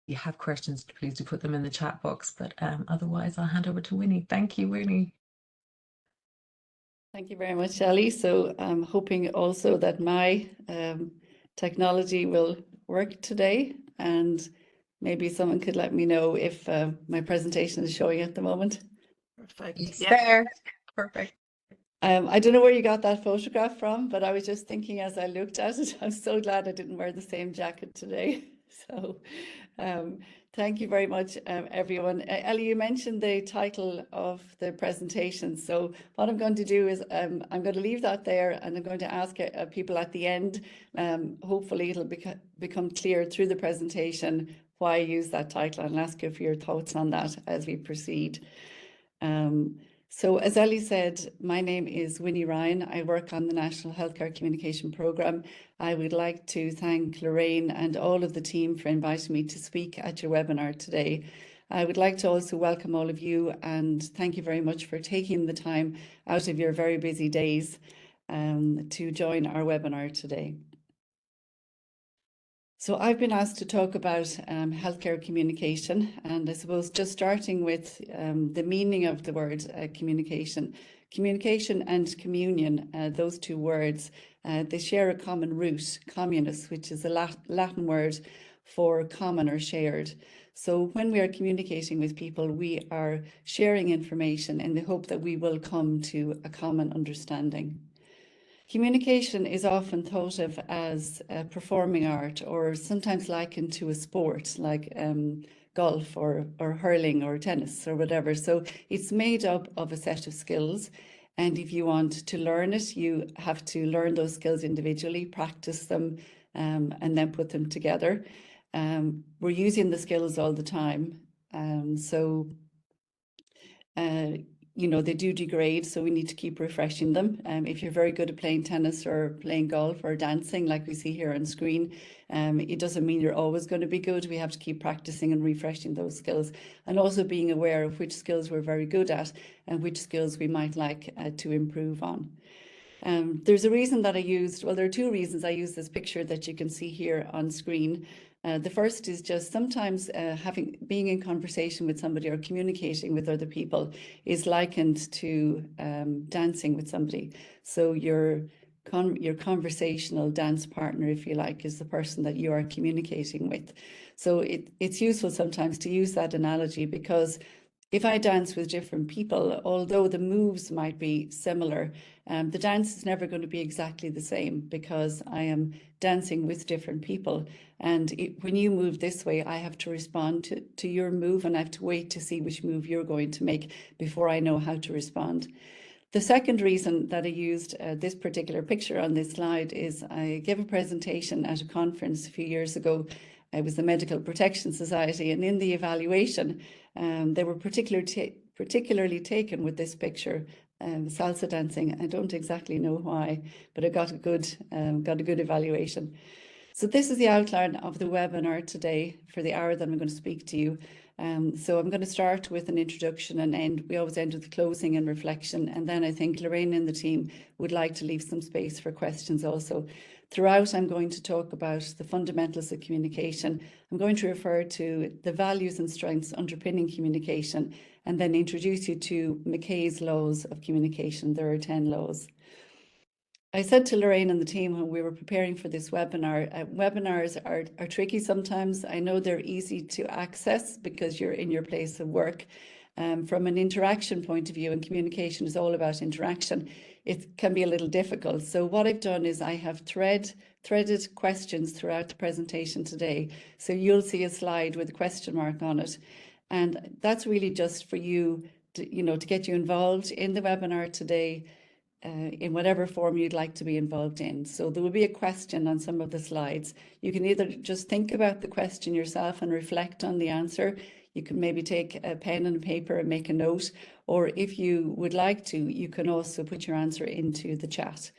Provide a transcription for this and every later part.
you have questions, please do put them in the chat box. But otherwise, I'll hand over to Winnie. Thank you, Winnie. Thank you very much, Shelley. So I'm hoping also that my technology will work today, and maybe someone could let me know if my presentation is showing at the moment. Perfect. It's there. Perfect. I don't know where you got that photograph from, but I was just thinking as I looked at it, I'm so glad I didn't wear the same jacket today. So thank you very much, everyone. Ellie, you mentioned the title of the presentation. So what I'm going to do is I'm going to leave that there, and I'm going to ask people at the end, hopefully it'll become clear through the presentation why I use that title, and ask you for your thoughts on that as we proceed. So as Ellie said, my name is Winnie Ryan. I work on the National Healthcare Communication Programme. I would like to thank Lorraine and all of the team for inviting me to speak at your webinar today. I would like to also welcome all of you and thank you very much for taking the time out of your very busy days to join our webinar today. So I've been asked to talk about healthcare communication, and I suppose just starting with the meaning of the word communication. Communication and communion, those two words, they share a common root, communis, which is a Latin word for common or shared. So when we are communicating with people, we are sharing information in the hope that we will come to a common understanding. Communication is often thought of as performing art, or sometimes likened to a sport like golf or hurling or tennis or whatever. So it's made up of a set of skills. And if you want to learn it, you have to learn those skills individually, practice them, and then put them together. We're using the skills all the time. You know, they do degrade, so we need to keep refreshing them. If you're very good at playing tennis or playing golf or dancing, like we see here on screen, it doesn't mean you're always going to be good. We have to keep practicing and refreshing those skills, and also being aware of which skills we're very good at and which skills we might like to improve on. There's a reason that I used, well, there are two reasons I use this picture that you can see here on screen. The first is just sometimes being in conversation with somebody or communicating with other people is likened to dancing with somebody. So your conversational dance partner, if you like, is the person that you are communicating with. So it's useful sometimes to use that analogy, because if I dance with different people, although the moves might be similar, the dance is never going to be exactly the same, because I am dancing with different people. And when you move this way, I have to respond to your move, and I have to wait to see which move you're going to make before I know how to respond. The second reason that I used this particular picture on this slide is I gave a presentation at a conference a few years ago. It was the Medical Protection Society, and in the evaluation, they were particularly taken with this picture, salsa dancing. I don't exactly know why, but I got a good evaluation. So this is the outline of the webinar today for the hour that I'm going to speak to you. So I'm going to start with an introduction and end. We always end with the closing and reflection. And then I think Lorraine and the team would like to leave some space for questions also. Throughout, I'm going to talk about the fundamentals of communication. I'm going to refer to the values and strengths underpinning communication, and then introduce you to McKay's laws of communication. There are 10 laws. I said to Lorraine and the team when we were preparing for this webinar, webinars are tricky sometimes. I know they're easy to access because you're in your place of work. From an interaction point of view, and communication is all about interaction, it can be a little difficult. So what I've done is I have threaded questions throughout the presentation today. So you'll see a slide with a question mark on it. And that's really just for you to get you involved in the webinar today, in whatever form you'd like to be involved in. So there will be a question on some of the slides. You can either just think about the question yourself and reflect on the answer. You can maybe take a pen and paper and make a note, or if you would like to, you can also put your answer into the chat.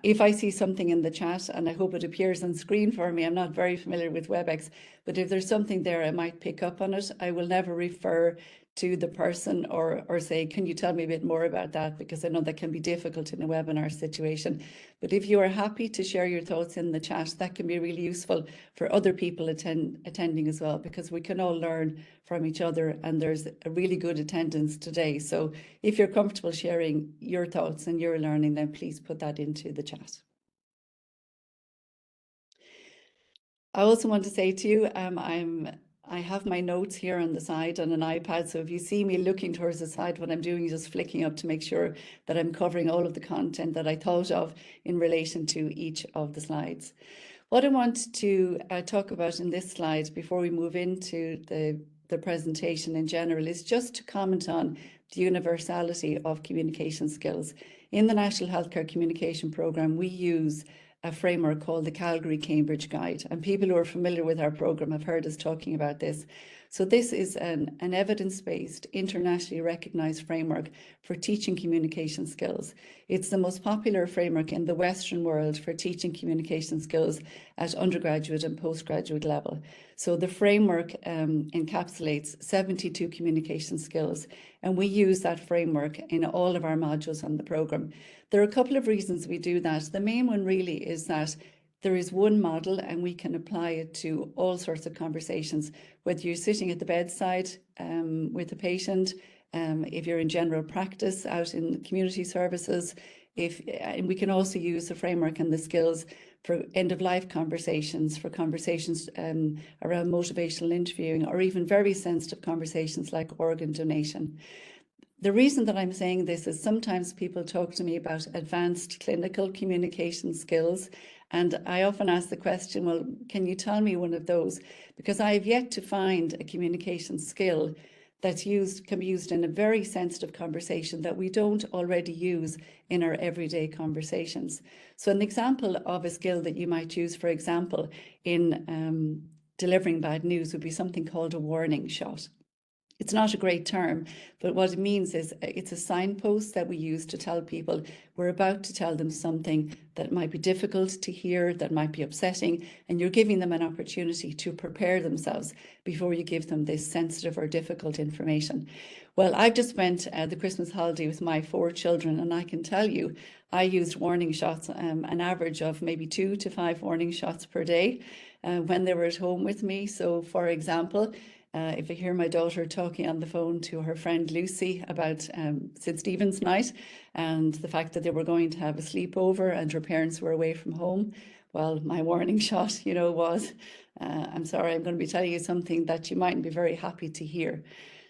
If I see something in the chat, and I hope it appears on screen for me, I'm not very familiar with WebEx, but if there's something there, I might pick up on it. I will never refer to the person, or say, can you tell me a bit more about that? Because I know that can be difficult in a webinar situation. But if you are happy to share your thoughts in the chat, that can be really useful for other people attending as well, because we can all learn from each other, and there's a really good attendance today. So if you're comfortable sharing your thoughts and your learning, then please put that into the chat. I also want to say to you, I have my notes here on the side on an iPad. So if you see me looking towards the side, what I'm doing is just flicking up to make sure that I'm covering all of the content that I thought of in relation to each of the slides. What I want to talk about in this slide before we move into the presentation in general is just to comment on the universality of communication skills. In the National Healthcare Communication Programme, we use a framework called the Calgary-Cambridge Guide, and people who are familiar with our programme have heard us talking about this. So this is an evidence-based, internationally recognised framework for teaching communication skills. It's the most popular framework in the Western world for teaching communication skills at undergraduate and postgraduate level. So the framework encapsulates 72 communication skills, and we use that framework in all of our modules on the programme. There are a couple of reasons we do that. The main one really is that there is one model and we can apply it to all sorts of conversations, whether you're sitting at the bedside with a patient, if you're in general practice out in community services, and we can also use the framework and the skills for end-of-life conversations, for conversations around motivational interviewing, or even very sensitive conversations like organ donation. The reason that I'm saying this is sometimes people talk to me about advanced clinical communication skills, and I often ask the question, well, can you tell me one of those? Because I have yet to find a communication skill that's can be used in a very sensitive conversation that we don't already use in our everyday conversations. So an example of a skill that you might use, for example, in delivering bad news would be something called a warning shot. It's not a great term, but what it means is it's a signpost that we use to tell people we're about to tell them something that might be difficult to hear, that might be upsetting, and you're giving them an opportunity to prepare themselves before you give them this sensitive or difficult information. Well, I've just spent the Christmas holiday with my 4 children, and I can tell you I used warning shots, an average of maybe 2 to 5 warning shots per day when they were at home with me. So, for example, if I hear my daughter talking on the phone to her friend Lucy about St. Stephen's night and the fact that they were going to have a sleepover and her parents were away from home, well, my warning shot, was, I'm sorry, I'm going to be telling you something that you mightn't be very happy to hear.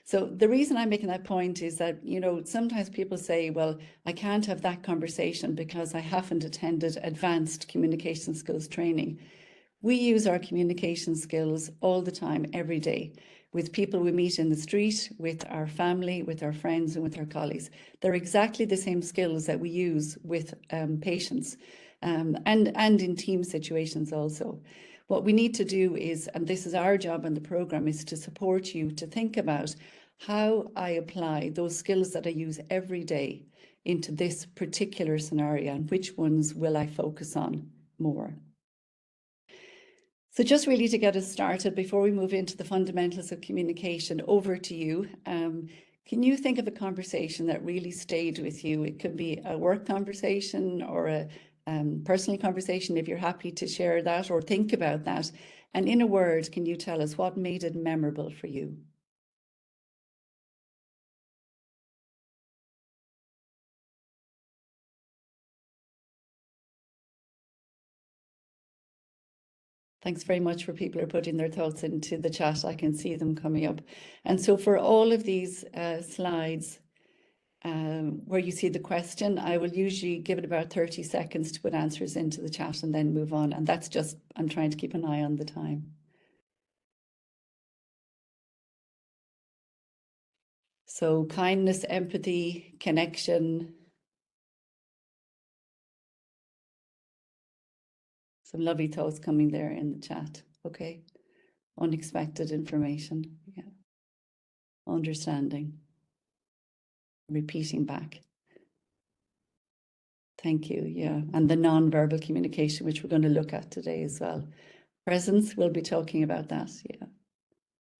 So the reason I'm making that point is that, sometimes people say, well, I can't have that conversation because I haven't attended advanced communication skills training. We use our communication skills all the time, every day, with people we meet in the street, with our family, with our friends, and with our colleagues. They're exactly the same skills that we use with patients and in team situations also. What we need to do is, and this is our job in the programme, is to support you to think about how I apply those skills that I use every day into this particular scenario, and which ones will I focus on more. So just really to get us started, before we move into the fundamentals of communication, over to you. Can you think of a conversation that really stayed with you? It could be a work conversation or a personal conversation, if you're happy to share that or think about that. And in a word, can you tell us what made it memorable for you? Thanks very much for people who are putting their thoughts into the chat. I can see them coming up. And so for all of these slides, where you see the question, I will usually give it about 30 seconds to put answers into the chat and then move on. And that's just, I'm trying to keep an eye on the time. So kindness, empathy, connection. Some lovely thoughts coming there in the chat. Okay. Unexpected information. Yeah. Understanding. Repeating back. Thank you. Yeah. And the non-verbal communication, which we're going to look at today as well. Presence, we'll be talking about that. Yeah.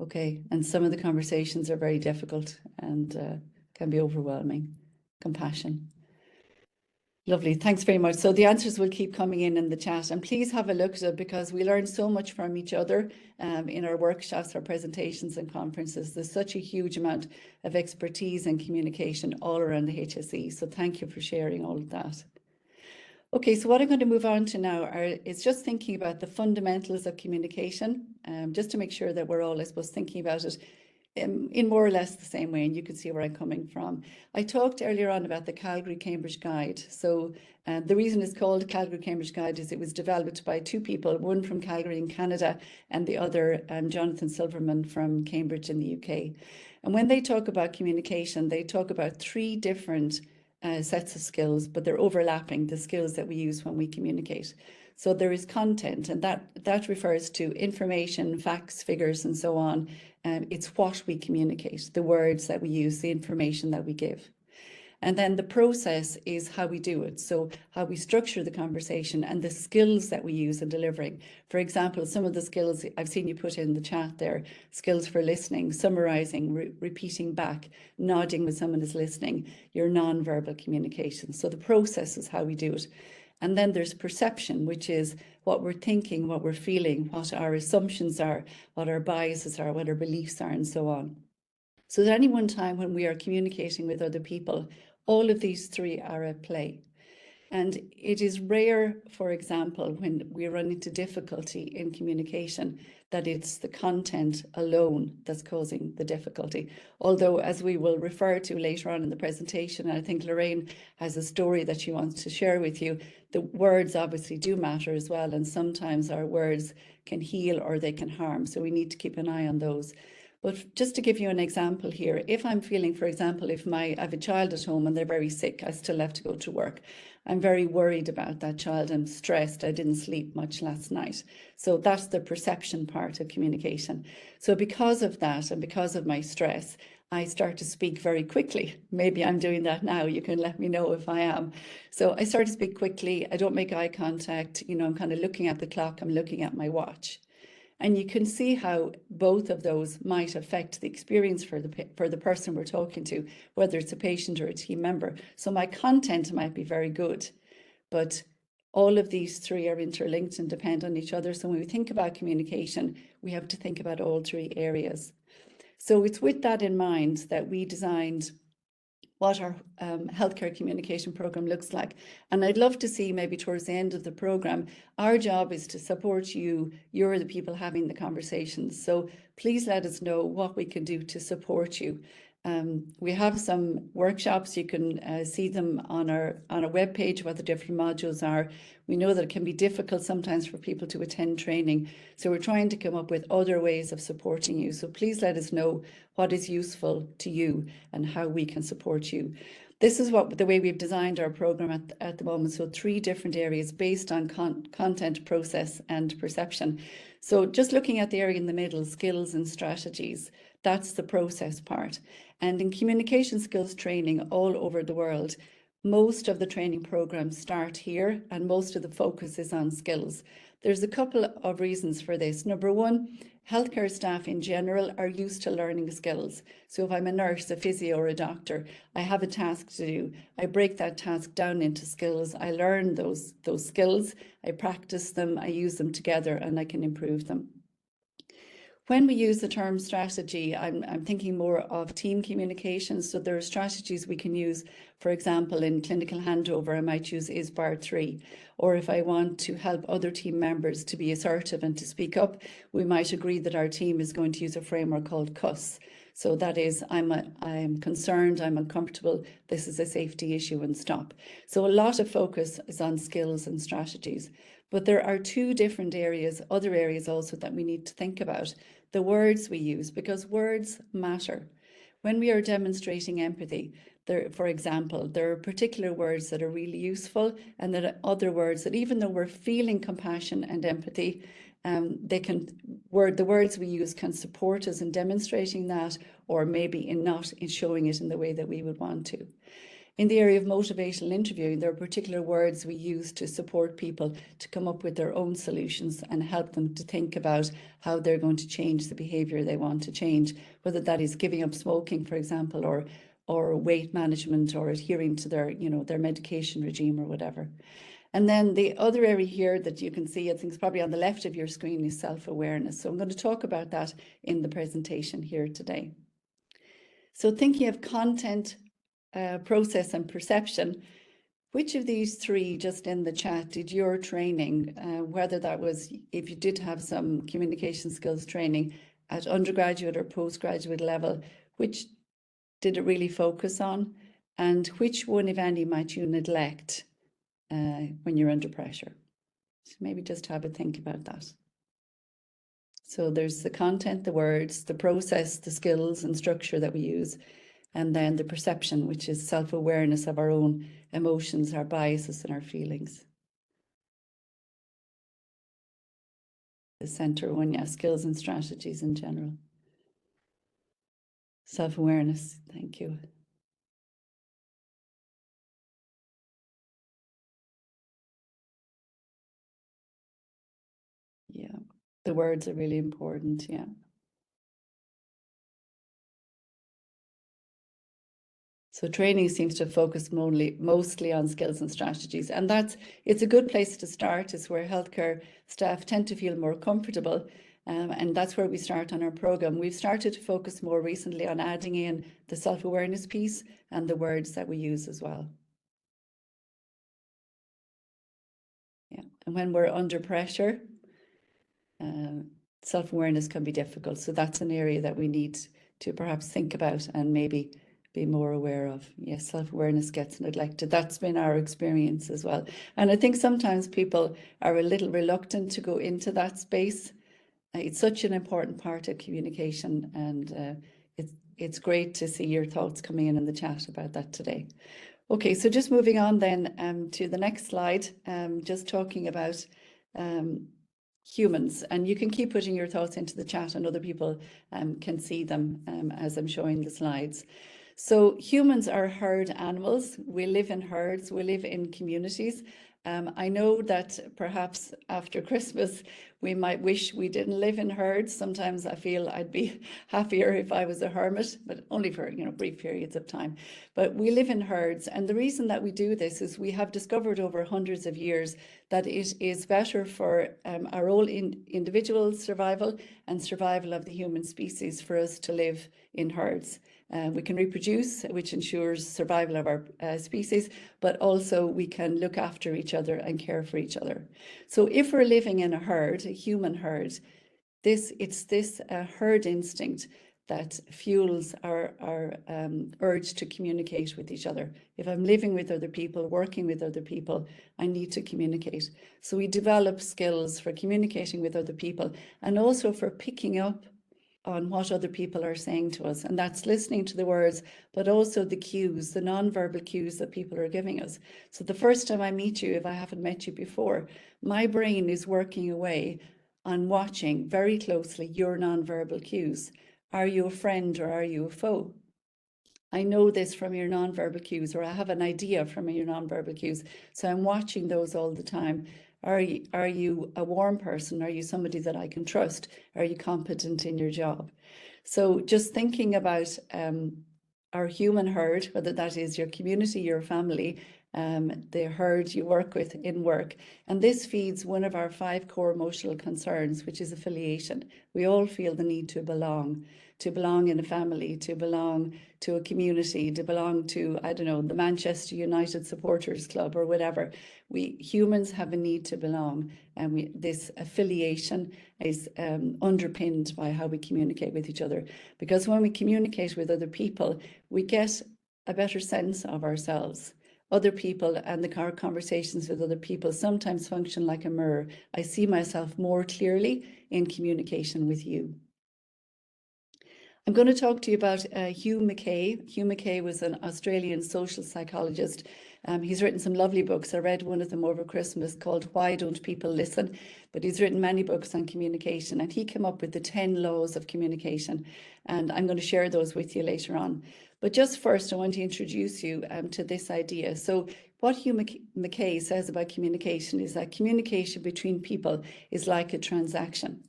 Okay, and some of the conversations are very difficult and can be overwhelming. Compassion. Lovely, thanks very much. So the answers will keep coming in the chat, and please have a look at it because we learn so much from each other in our workshops, our presentations and conferences. There's such a huge amount of expertise and communication all around the HSE. So thank you for sharing all of that. Okay, so what I'm going to move on to now is just thinking about the fundamentals of communication, just to make sure that we're all, I suppose, thinking about it in more or less the same way, and you can see where I'm coming from. I talked earlier on about the Calgary-Cambridge Guide. So the reason it's called Calgary-Cambridge Guide is it was developed by two people, one from Calgary in Canada and the other, Jonathan Silverman from Cambridge in the UK. And when they talk about communication, they talk about three different sets of skills, but they're overlapping the skills that we use when we communicate. So there is content, and that refers to information, facts, figures, and so on. It's what we communicate, the words that we use, the information that we give. And then the process is how we do it. So how we structure the conversation and the skills that we use in delivering. For example, some of the skills I've seen you put in the chat there, skills for listening, summarizing, repeating back, nodding when someone is listening, your non-verbal communication. So the process is how we do it. And then there's perception, which is what we're thinking, what we're feeling, what our assumptions are, what our biases are, what our beliefs are, and so on. So at any one time when we are communicating with other people, all of these three are at play. And it is rare, for example, when we run into difficulty in communication, that it's the content alone that's causing the difficulty. Although, as we will refer to later on in the presentation, and I think Lorraine has a story that she wants to share with you, the words obviously do matter as well. And sometimes our words can heal or they can harm. So we need to keep an eye on those. But just to give you an example here, if I'm feeling, for example, if I have a child at home and they're very sick, I still have to go to work. I'm very worried about that child. I'm stressed. I didn't sleep much last night. So that's the perception part of communication. So because of that and because of my stress, I start to speak very quickly. Maybe I'm doing that now. You can let me know if I am. So I start to speak quickly. I don't make eye contact. You know, I'm kind of looking at the clock. I'm looking at my watch. And you can see how both of those might affect the experience for the person we're talking to, whether it's a patient or a team member. So my content might be very good, but all of these three are interlinked and depend on each other. So when we think about communication, we have to think about all three areas. So it's with that in mind that we designed what our healthcare communication program looks like. And I'd love to see maybe towards the end of the program, our job is to support you. You're the people having the conversations. So please let us know what we can do to support you. We have some workshops. You can see them on our webpage, what the different modules are. We know that it can be difficult sometimes for people to attend training. So we're trying to come up with other ways of supporting you. So please let us know what is useful to you and how we can support you. This is the way we've designed our program at the moment. So 3 different areas based on content, process and perception. So just looking at the area in the middle, skills and strategies, that's the process part. And in communication skills training all over the world, most of the training programs start here and most of the focus is on skills. There's a couple of reasons for this. Number one, healthcare staff in general are used to learning skills. So if I'm a nurse, a physio or a doctor, I have a task to do. I break that task down into skills. I learn those skills, I practice them, I use them together and I can improve them. When we use the term strategy, I'm thinking more of team communication. So there are strategies we can use. For example, in clinical handover, I might use ISBAR 3. Or if I want to help other team members to be assertive and to speak up, we might agree that our team is going to use a framework called CUS. So that is, I'm concerned, I'm uncomfortable, this is a safety issue, and stop. So a lot of focus is on skills and strategies. But there are 2 different areas, other areas also that we need to think about. The words we use, because words matter. When we are demonstrating empathy, for example, there are particular words that are really useful and there are other words that even though we're feeling compassion and empathy, the words we use can support us in demonstrating that or maybe in not in showing it in the way that we would want to. In the area of motivational interviewing, there are particular words we use to support people to come up with their own solutions and help them to think about how they're going to change the behaviour they want to change, whether that is giving up smoking, for example, or weight management, or adhering to their, their medication regime or whatever. And then the other area here that you can see, I think it's probably on the left of your screen, is self-awareness. So I'm going to talk about that in the presentation here today. So thinking of content, process and perception, which of these three just in the chat did your training, whether that was, if you did have some communication skills training at undergraduate or postgraduate level, which did it really focus on? And which one, if any, might you neglect when you're under pressure? So maybe just have a think about that. So there's the content, the words, the process, the skills and structure that we use, and then the perception, which is self-awareness of our own emotions, our biases and our feelings. The center one, yeah, skills and strategies in general. Self-awareness, thank you. Yeah, the words are really important, yeah. So training seems to focus mostly on skills and strategies, and it's a good place to start. It's where healthcare staff tend to feel more comfortable, and that's where we start on our program. We've started to focus more recently on adding in the self-awareness piece and the words that we use as well. Yeah, and when we're under pressure, self-awareness can be difficult. So that's an area that we need to perhaps think about and maybe be more aware of. Yes, self-awareness gets neglected. That's been our experience as well. And I think sometimes people are a little reluctant to go into that space. It's such an important part of communication, and it's great to see your thoughts coming in the chat about that today. Okay, so just moving on then to the next slide, just talking about humans, and you can keep putting your thoughts into the chat and other people can see them as I'm showing the slides. So humans are herd animals. We live in herds, we live in communities. I know that perhaps after Christmas, we might wish we didn't live in herds. Sometimes I feel I'd be happier if I was a hermit, but only for, brief periods of time. But we live in herds. And the reason that we do this is we have discovered over hundreds of years that it is better for our own individual survival and survival of the human species for us to live in herds. We can reproduce, which ensures survival of our species, but also we can look after each other and care for each other. So if we're living in a herd, a human herd, it's this herd instinct that fuels our urge to communicate with each other. If I'm living with other people, working with other people, I need to communicate. So we develop skills for communicating with other people and also for picking up on what other people are saying to us. And that's listening to the words, but also the cues, the non-verbal cues that people are giving us. So the first time I meet you, if I haven't met you before, my brain is working away on watching very closely your non-verbal cues. Are you a friend or are you a foe? I know this from your non-verbal cues, or I have an idea from your non-verbal cues. So I'm watching those all the time. Are you a warm person? Are you somebody that I can trust? Are you competent in your job? So just thinking about our human herd, whether that is your community, your family, the herd you work with in work. And this feeds one of our 5 core emotional concerns, which is affiliation. We all feel the need to belong in a family, to belong to a community, to belong to, I don't know, the Manchester United Supporters Club or whatever. We humans have a need to belong, and this affiliation is underpinned by how we communicate with each other. Because when we communicate with other people, we get a better sense of ourselves. Other people and our conversations with other people sometimes function like a mirror. I see myself more clearly in communication with you. I'm going to talk to you about Hugh Mackay. Hugh Mackay was an Australian social psychologist. He's written some lovely books. I read one of them over Christmas called Why Don't People Listen? But he's written many books on communication, and he came up with the 10 laws of communication. And I'm going to share those with you later on. But just first, I want to introduce you to this idea. So what Hugh Mackay says about communication is that communication between people is like a transaction.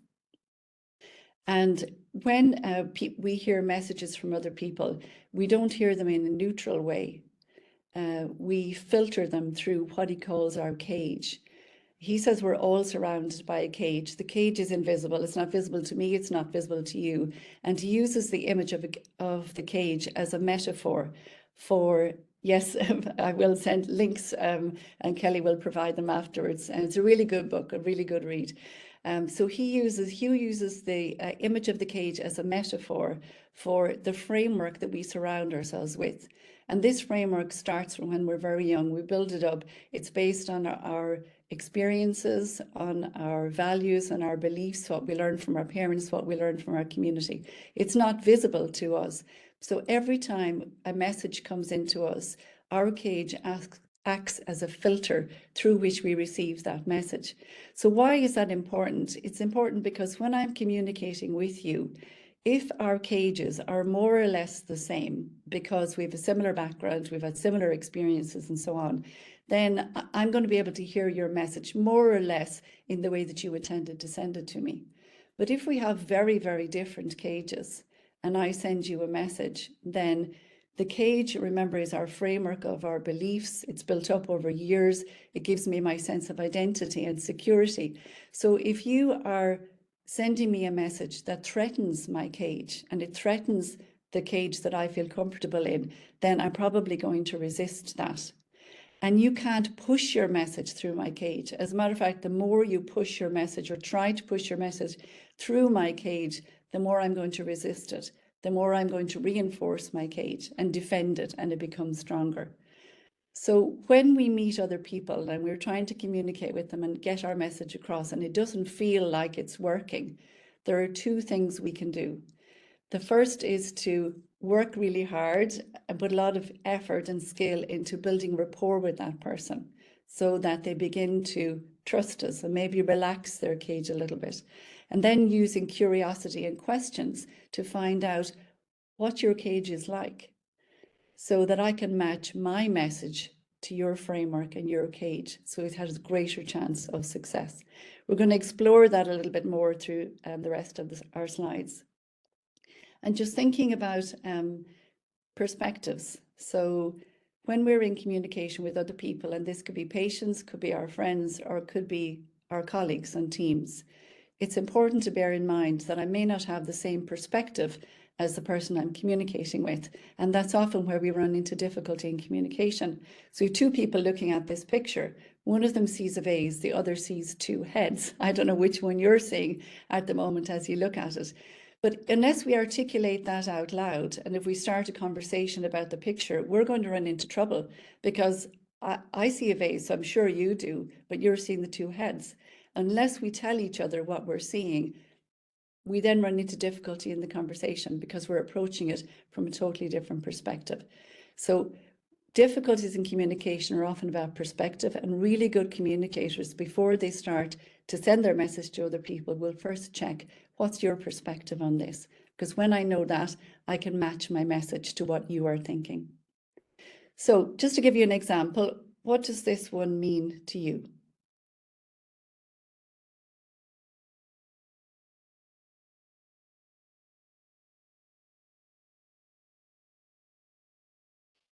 And when we hear messages from other people, we don't hear them in a neutral way. We filter them through what he calls our cage. He says we're all surrounded by a cage. The cage is invisible. It's not visible to me. It's not visible to you. And he uses the image of the cage as a metaphor for, yes, I will send links and Kelly will provide them afterwards. And it's a really good book, a really good read. So Hugh uses the image of the cage as a metaphor for the framework that we surround ourselves with. And this framework starts from when we're very young. We build it up. It's based on our experiences, on our values and our beliefs, what we learn from our parents, what we learn from our community. It's not visible to us. So every time a message comes into us, our cage acts as a filter through which we receive that message. So why is that important? It's important because when I'm communicating with you, if our cages are more or less the same, because we have a similar background, we've had similar experiences and so on, then I'm going to be able to hear your message more or less in the way that you intended to send it to me. But if we have very, very different cages and I send you a message, then the cage, remember, is our framework of our beliefs. It's built up over years. It gives me my sense of identity and security. So if you are sending me a message that threatens my cage and it threatens the cage that I feel comfortable in, then I'm probably going to resist that. And you can't push your message through my cage. As a matter of fact, the more you push your message or try to push your message through my cage, the more I'm going to resist it, the more I'm going to reinforce my cage and defend it, and it becomes stronger. So when we meet other people and we're trying to communicate with them and get our message across and it doesn't feel like it's working, there are two things we can do. The first is to work really hard and put a lot of effort and skill into building rapport with that person so that they begin to trust us and maybe relax their cage a little bit. And then using curiosity and questions to find out what your cage is like so that I can match my message to your framework and your cage so it has a greater chance of success. We're going to explore that a little bit more through the rest of our slides. And just thinking about perspectives. So when we're in communication with other people, and this could be patients, could be our friends, or it could be our colleagues and teams, it's important to bear in mind that I may not have the same perspective as the person I'm communicating with. And that's often where we run into difficulty in communication. So you have two people looking at this picture. One of them sees a vase, the other sees two heads. I don't know which one you're seeing at the moment as you look at it. But unless we articulate that out loud, and if we start a conversation about the picture, we're going to run into trouble because I see a vase, so I'm sure you do, but you're seeing the two heads. Unless we tell each other what we're seeing, we then run into difficulty in the conversation because we're approaching it from a totally different perspective. So difficulties in communication are often about perspective, and really good communicators, before they start to send their message to other people, will first check, what's your perspective on this? Because when I know that, I can match my message to what you are thinking. So just to give you an example, what does this one mean to you?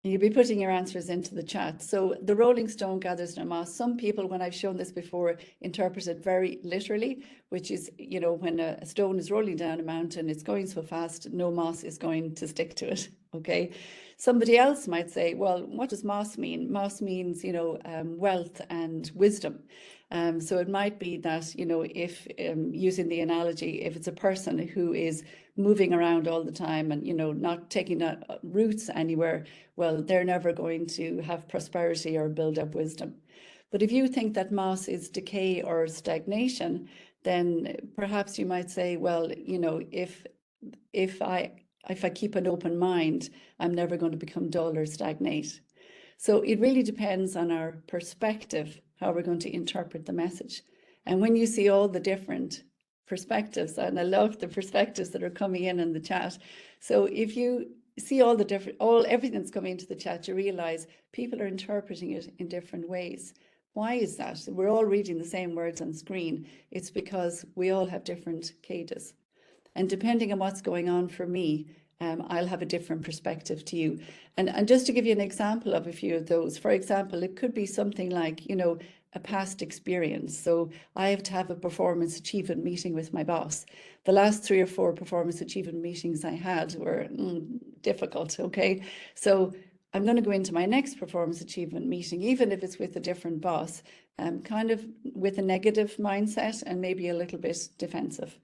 You'll be putting your answers into the chat. So the rolling stone gathers no moss. Some people, when I've shown this before, interpret it very literally, which is, you know, when a stone is rolling down a mountain, it's going so fast, no moss is going to stick to it. Okay. Somebody else might say, well, what does moss mean? Moss means, you know, wealth and wisdom. So it might be that, you know, if using the analogy, if it's a person who is moving around all the time and, you know, not taking roots anywhere, well, they're never going to have prosperity or build up wisdom. But if you think that moss is decay or stagnation, then perhaps you might say, well, you know, if if I keep an open mind, I'm never going to become dull or stagnate. So it really depends on our perspective, how we're going to interpret the message. And when you see all the different perspectives, and I love the perspectives that are coming in the chat. So if you see all the different, everything that's coming into the chat, you realize people are interpreting it in different ways. Why is that? We're all reading the same words on screen. It's because we all have different cadences. And depending on what's going on for me, I'll have a different perspective to you. And just to give you an example of a few of those, for example, it could be something like, you know, a past experience. So I have to have a performance achievement meeting with my boss. The last 3 or 4 performance achievement meetings I had were difficult, okay? So I'm going to go into my next performance achievement meeting, even if it's with a different boss, kind of with a negative mindset and maybe a little bit defensive.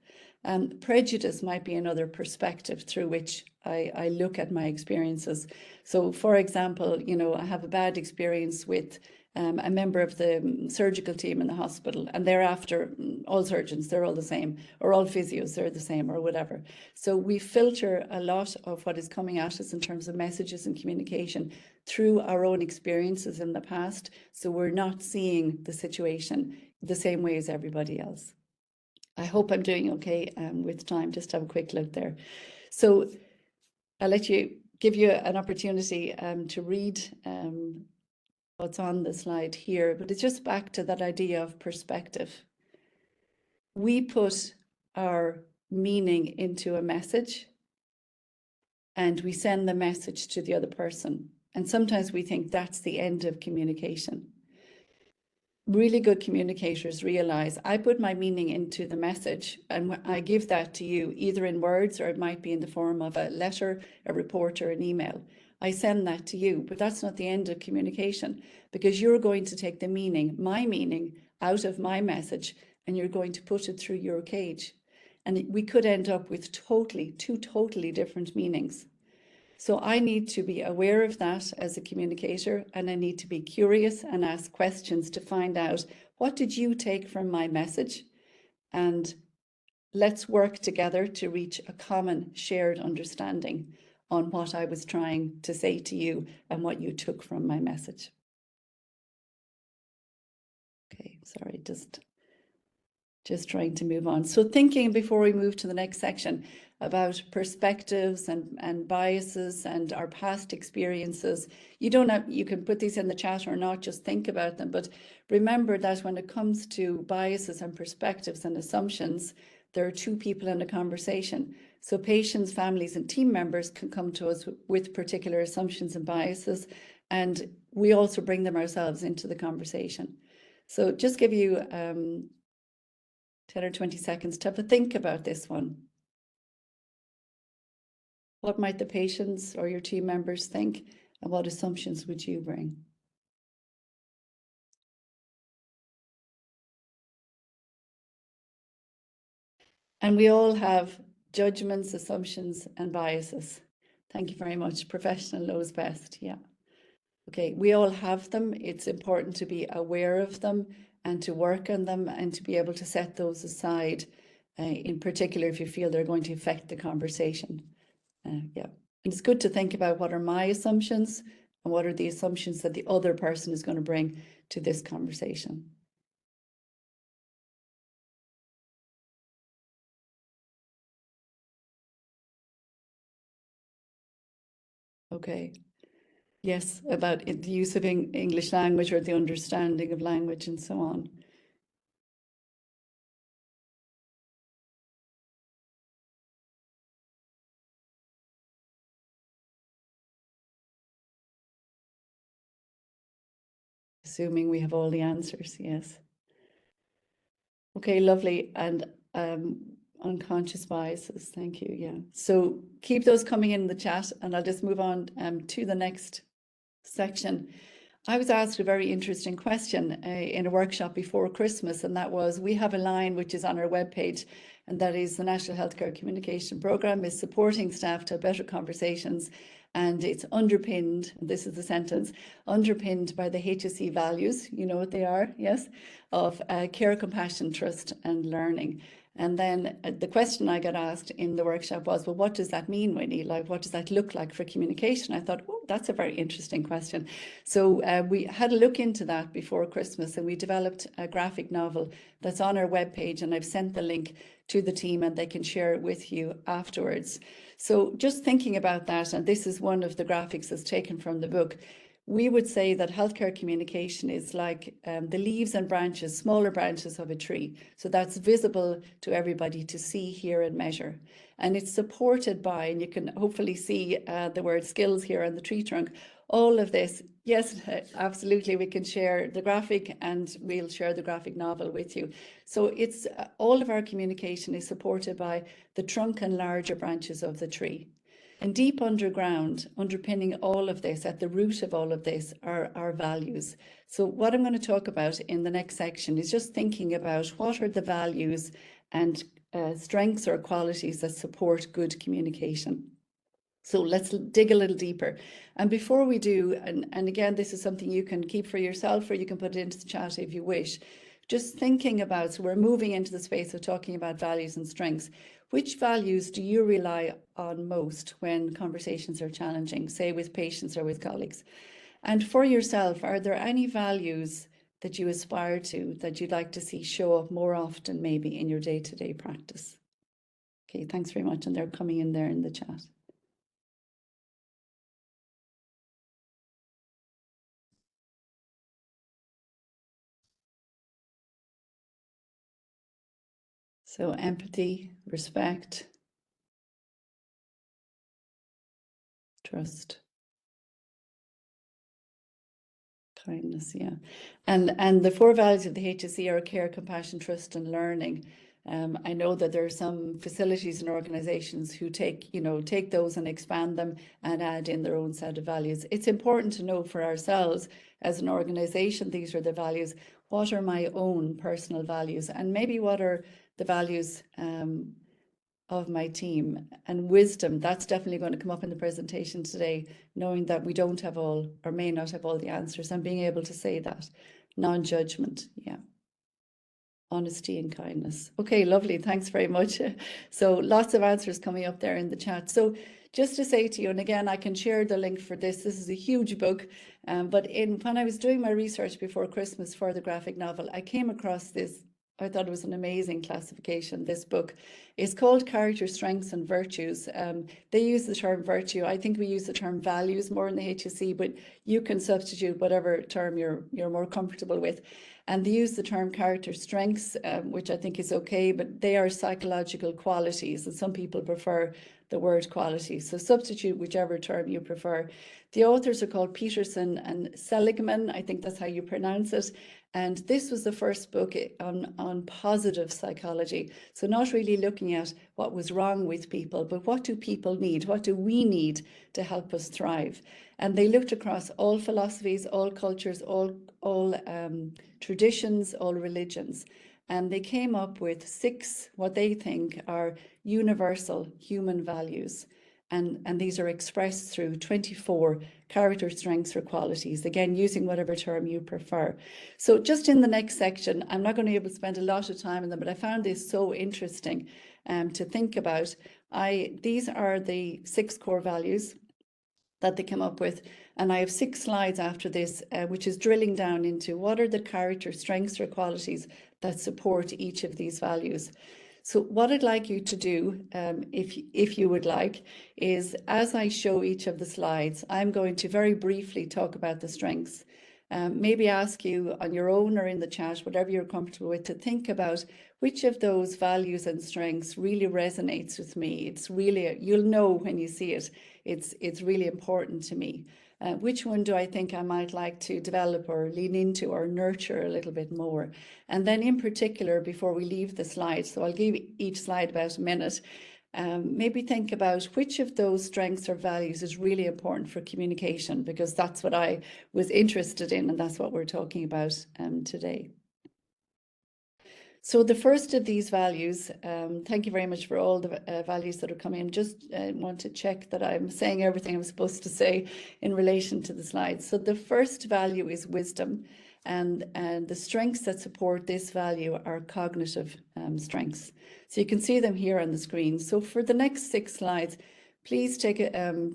Prejudice might be another perspective through which I look at my experiences. So, for example, you know, I have a bad experience with a member of the surgical team in the hospital, and they're after all surgeons, they're all the same, or all physios, they're the same, or whatever. So we filter a lot of what is coming at us in terms of messages and communication through our own experiences in the past. So we're not seeing the situation the same way as everybody else. I hope I'm doing okay with time. Just have a quick look there. So I'll give you an opportunity to read what's on the slide here, but it's just back to that idea of perspective. We put our meaning into a message and we send the message to the other person. And sometimes we think that's the end of communication. Really good communicators realize I put my meaning into the message and I give that to you either in words or it might be in the form of a letter, a report, or an email. I send that to you, but that's not the end of communication because you're going to take the meaning, my meaning, out of my message and you're going to put it through your cage. And we could end up with two totally different meanings. So I need to be aware of that as a communicator, and I need to be curious and ask questions to find out, what did you take from my message? And let's work together to reach a common shared understanding on what I was trying to say to you and what you took from my message. Okay, sorry, just trying to move on. So thinking before we move to the next section about perspectives and biases and our past experiences. You can put these in the chat or not, just think about them. But remember that when it comes to biases and perspectives and assumptions, there are 2 people in a conversation. So patients, families, and team members can come to us with particular assumptions and biases, and we also bring them ourselves into the conversation. So just give you 10 or 20 seconds to have a think about this one. What might the patients or your team members think, and what assumptions would you bring? And we all have judgments, assumptions, and biases. Thank you very much. Professional knows best. Yeah. Okay, we all have them. It's important to be aware of them and to work on them and to be able to set those aside, in particular if you feel they're going to affect the conversation. Yeah. And it's good to think about what are my assumptions and what are the assumptions that the other person is going to bring to this conversation. Okay. Yes, about the use of English language or the understanding of language and so on. Assuming we have all the answers, yes. Okay, lovely. And unconscious biases, thank you, yeah. So keep those coming in the chat and I'll just move on to the next section. I was asked a very interesting question in a workshop before Christmas, and that was, we have a line which is on our webpage, and that is the National Healthcare Communication Programme is supporting staff to have better conversations, and it's underpinned, this is the sentence, underpinned by the HSE values, you know what they are, yes, of care, compassion, trust and learning. And then the question I got asked in the workshop was, well, what does that mean, Winnie? Like, what does that look like for communication? I thought, oh, that's a very interesting question. So we had a look into that before Christmas, and we developed a graphic novel that's on our webpage, and I've sent the link to the team and they can share it with you afterwards. So just thinking about that, and this is one of the graphics that's taken from the book, we would say that healthcare communication is like the leaves and branches, smaller branches of a tree. So that's visible to everybody to see, hear and measure. And it's supported by, and you can hopefully see the word skills here on the tree trunk, all of this. Yes, absolutely, we can share the graphic and we'll share the graphic novel with you. So it's all of our communication is supported by the trunk and larger branches of the tree. And deep underground, underpinning all of this, at the root of all of this, are our values. So what I'm going to talk about in the next section is just thinking about what are the values and strengths or qualities that support good communication. So let's dig a little deeper. And before we do, and again, this is something you can keep for yourself or you can put it into the chat if you wish, just thinking about, so we're moving into the space of talking about values and strengths. Which values do you rely on most when conversations are challenging, say with patients or with colleagues? And for yourself, are there any values that you aspire to that you'd like to see show up more often maybe in your day-to-day practice? Okay, thanks very much. And they're coming in there in the chat. So empathy, respect, trust, kindness, yeah. And the 4 values of the HSE are care, compassion, trust and learning. I know that there are some facilities and organizations who take those and expand them and add in their own set of values. It's important to know for ourselves as an organization, these are the values. What are my own personal values? And maybe what are the values of my team? And wisdom, that's definitely going to come up in the presentation today, knowing that we don't have all or may not have all the answers and being able to say that. Non-judgment, yeah. Honesty and kindness. Okay, lovely. Thanks very much. So lots of answers coming up there in the chat. So just to say to you, and again, I can share the link for this. This is a huge book. But when I was doing my research before Christmas for the graphic novel, I came across this. I thought it was an amazing classification. This book is called Character Strengths and Virtues. They use the term virtue. I think we use the term values more in the HSE, but you can substitute whatever term you're more comfortable with. And they use the term character strengths, which I think is okay, but they are psychological qualities, and some people prefer the word qualities. So substitute whichever term you prefer. The authors are called Peterson and Seligman, I think that's how you pronounce it. And this was the first book on positive psychology. So not really looking at what was wrong with people, but what do people need? What do we need to help us thrive? And they looked across all philosophies, all cultures, all traditions, all religions. And they came up with 6, what they think are universal human values. And these are expressed through 24 character strengths or qualities, again, using whatever term you prefer. So just in the next section, I'm not going to be able to spend a lot of time on them, but I found this so interesting to think about. These are the 6 core values that they come up with. And I have 6 slides after this, which is drilling down into what are the character strengths or qualities that support each of these values. So what I'd like you to do, if you would like, is as I show each of the slides, I'm going to very briefly talk about the strengths. Maybe ask you on your own or in the chat, whatever you're comfortable with, to think about which of those values and strengths really resonates with me. It's really, you'll know when you see it, it's really important to me. Which one do I think I might like to develop or lean into or nurture a little bit more? And then in particular, before we leave the slide, so I'll give each slide about a minute, maybe think about which of those strengths or values is really important for communication, because that's what I was interested in and that's what we're talking about today. So the first of these values, thank you very much for all the values that are coming in. Just want to check that I'm saying everything I'm supposed to say in relation to the slides. So the first value is wisdom. And the strengths that support this value are cognitive strengths. So you can see them here on the screen. So for the next 6 slides, please take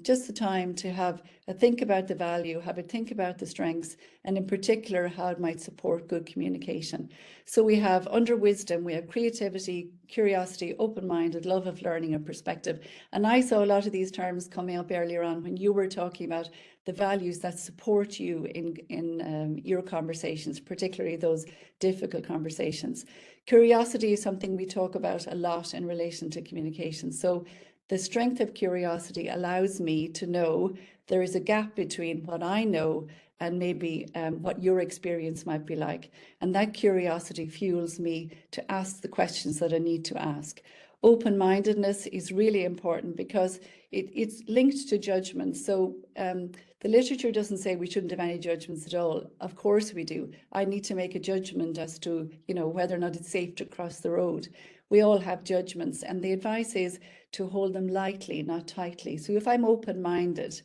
just the time to have a think about the value, have a think about the strengths, and in particular, how it might support good communication. So we have under wisdom, we have creativity, curiosity, open-minded, love of learning, and perspective. And I saw a lot of these terms coming up earlier on when you were talking about the values that support you in your conversations, particularly those difficult conversations. Curiosity is something we talk about a lot in relation to communication. So the strength of curiosity allows me to know there is a gap between what I know and maybe what your experience might be like. And that curiosity fuels me to ask the questions that I need to ask. Open-mindedness is really important because it's linked to judgment. So the literature doesn't say we shouldn't have any judgments at all. Of course we do. I need to make a judgment as to, whether or not it's safe to cross the road. We all have judgments, and the advice is to hold them lightly, not tightly. So if I'm open-minded,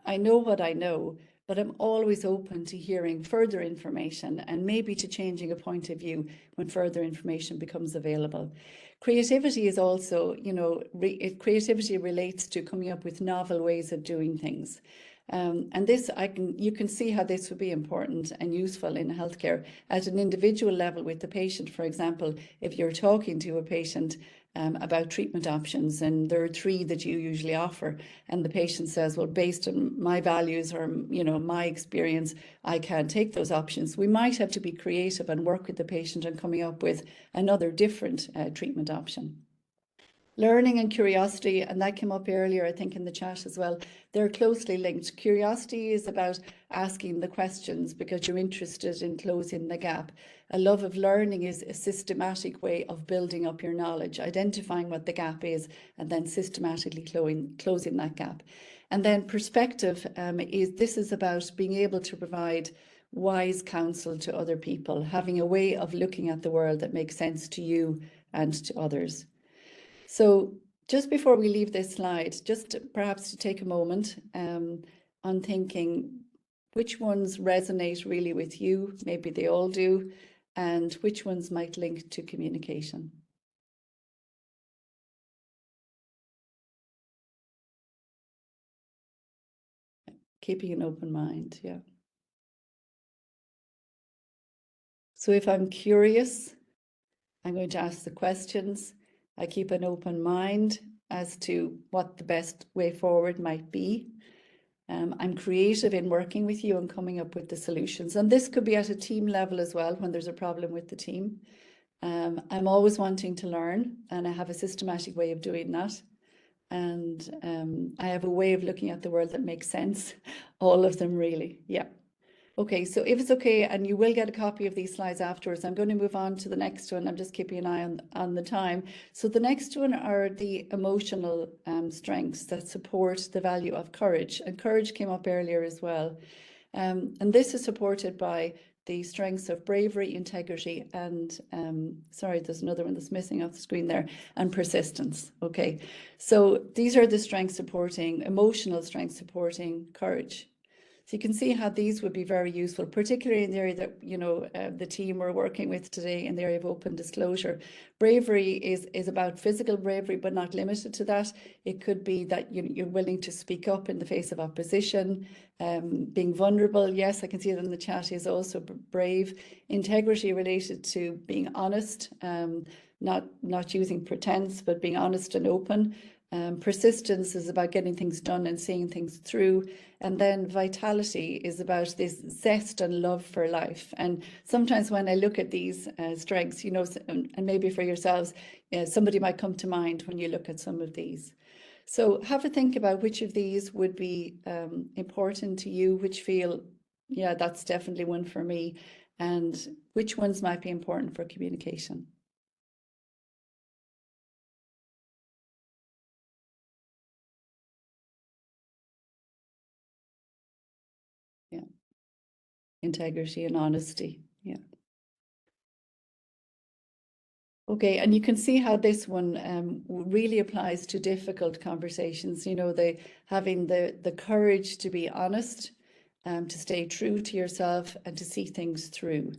I know what I know, but I'm always open to hearing further information and maybe to changing a point of view when further information becomes available. Creativity is also, creativity relates to coming up with novel ways of doing things. And this, you can see how this would be important and useful in healthcare at an individual level with the patient. For example, if you're talking to a patient about treatment options, and there are 3 that you usually offer, and the patient says, well, based on my values or my experience, I can't take those options. We might have to be creative and work with the patient on coming up with another different treatment option. Learning and curiosity, and that came up earlier, I think, in the chat as well, they're closely linked. Curiosity is about asking the questions because you're interested in closing the gap. A love of learning is a systematic way of building up your knowledge, identifying what the gap is, and then systematically closing that gap. And then perspective is about being able to provide wise counsel to other people, having a way of looking at the world that makes sense to you and to others. So just before we leave this slide, just perhaps to take a moment on thinking which ones resonate really with you, maybe they all do, and which ones might link to communication. Keeping an open mind, yeah. So if I'm curious, I'm going to ask the questions. I keep an open mind as to what the best way forward might be. I'm creative in working with you and coming up with the solutions. And this could be at a team level as well when there's a problem with the team. I'm always wanting to learn, and I have a systematic way of doing that. And I have a way of looking at the world that makes sense. All of them really, yeah. Okay, so if it's okay, and you will get a copy of these slides afterwards, I'm going to move on to the next one. I'm just keeping an eye on the time. So the next one are the emotional strengths that support the value of courage. And courage came up earlier as well. And this is supported by the strengths of bravery, integrity, and sorry, there's another one that's missing off the screen there, and persistence. Okay, so these are the strengths supporting, emotional strengths supporting courage. So you can see how these would be very useful, particularly in the area that, the team we're working with today in the area of open disclosure. Bravery is about physical bravery, but not limited to that. It could be that you're willing to speak up in the face of opposition, being vulnerable. Yes, I can see it in the chat is also brave. Integrity related to being honest, not using pretense, but being honest and open. Persistence is about getting things done and seeing things through. And then vitality is about this zest and love for life. And sometimes when I look at these strengths, and maybe for yourselves, somebody might come to mind when you look at some of these. So have a think about which of these would be important to you, which feel, yeah, that's definitely one for me, and which ones might be important for communication. Yeah. Integrity and honesty. Yeah. Okay, and you can see how this one really applies to difficult conversations. Having the courage to be honest, to stay true to yourself and to see things through.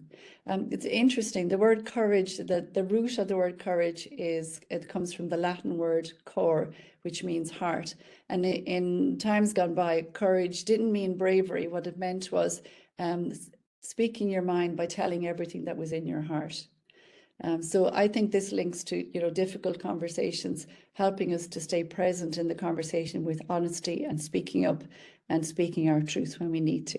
It's interesting, the word courage, the root of the word courage it comes from the Latin word cor, which means heart. And in times gone by, courage didn't mean bravery. What it meant was speaking your mind by telling everything that was in your heart. So I think this links to, difficult conversations, helping us to stay present in the conversation with honesty and speaking up and speaking our truth when we need to.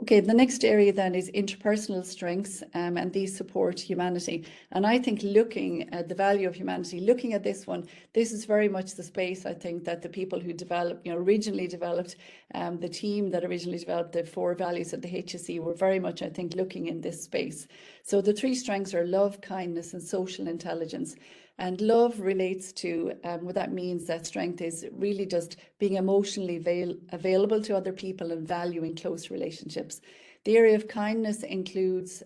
Okay, the next area then is interpersonal strengths, and these support humanity. And I think looking at the value of humanity, looking at this one, this is very much the space, I think, that the people who developed, originally developed, the team that originally developed the 4 values of the HSE were very much, I think, looking in this space. So the 3 strengths are love, kindness, and social intelligence. And love relates to what that means. That strength is really just being emotionally available to other people and valuing close relationships. The area of kindness includes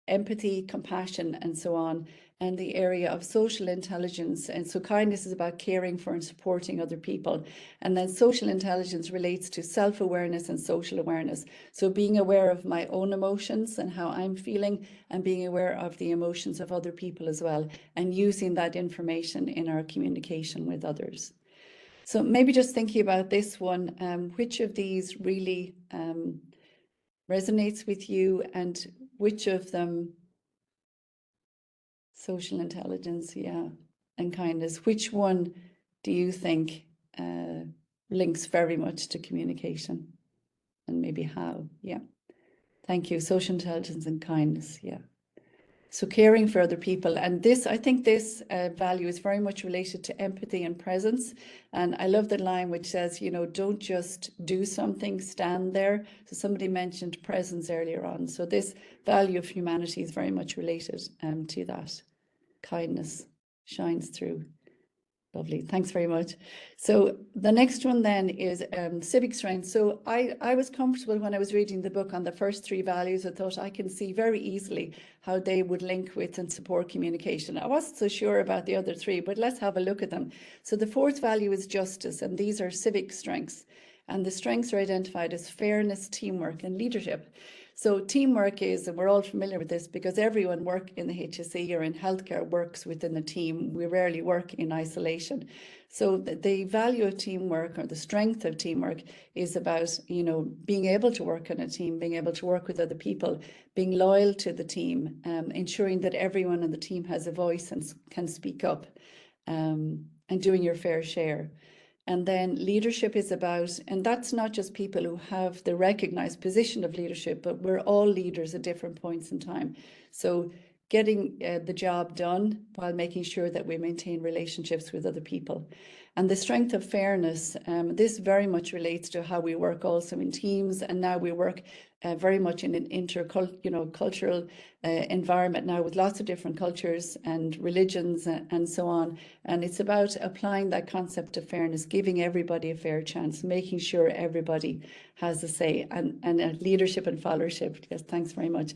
empathy, compassion, and so on. And the area of social intelligence. And so kindness is about caring for and supporting other people. And then social intelligence relates to self-awareness and social awareness. So being aware of my own emotions and how I'm feeling, and being aware of the emotions of other people as well, and using that information in our communication with others. So maybe just thinking about this one, which of these really resonates with you, and which of them, social intelligence, and kindness, which one do you think links very much to communication, and maybe how? Yeah, thank you. Social intelligence and kindness, so caring for other people. And this, I think this value is very much related to empathy and presence. And I love the line which says, don't just do something, stand there. So somebody mentioned presence earlier on. So this value of humanity is very much related to that. Kindness shines through. Lovely, thanks very much. So the next one then is civic strength. So I was comfortable when I was reading the book on the first 3 values. I thought I can see very easily how they would link with and support communication. I wasn't so sure about the other 3, but let's have a look at them. So the 4th value is justice, and these are civic strengths. And the strengths are identified as fairness, teamwork, and leadership. So teamwork is, and we're all familiar with this because everyone work in the HSE or in healthcare works within a team. We rarely work in isolation. So the value of teamwork, or the strength of teamwork, is about, being able to work in a team, being able to work with other people, being loyal to the team, ensuring that everyone on the team has a voice and can speak up, and doing your fair share. And then leadership is about, and that's not just people who have the recognized position of leadership, but we're all leaders at different points in time. So getting the job done while making sure that we maintain relationships with other people. And the strength of fairness, this very much relates to how we work also in teams, and now we work very much in an cultural environment now with lots of different cultures and religions and so on. And it's about applying that concept of fairness, giving everybody a fair chance, making sure everybody has a say, and leadership and followership. Yes, thanks very much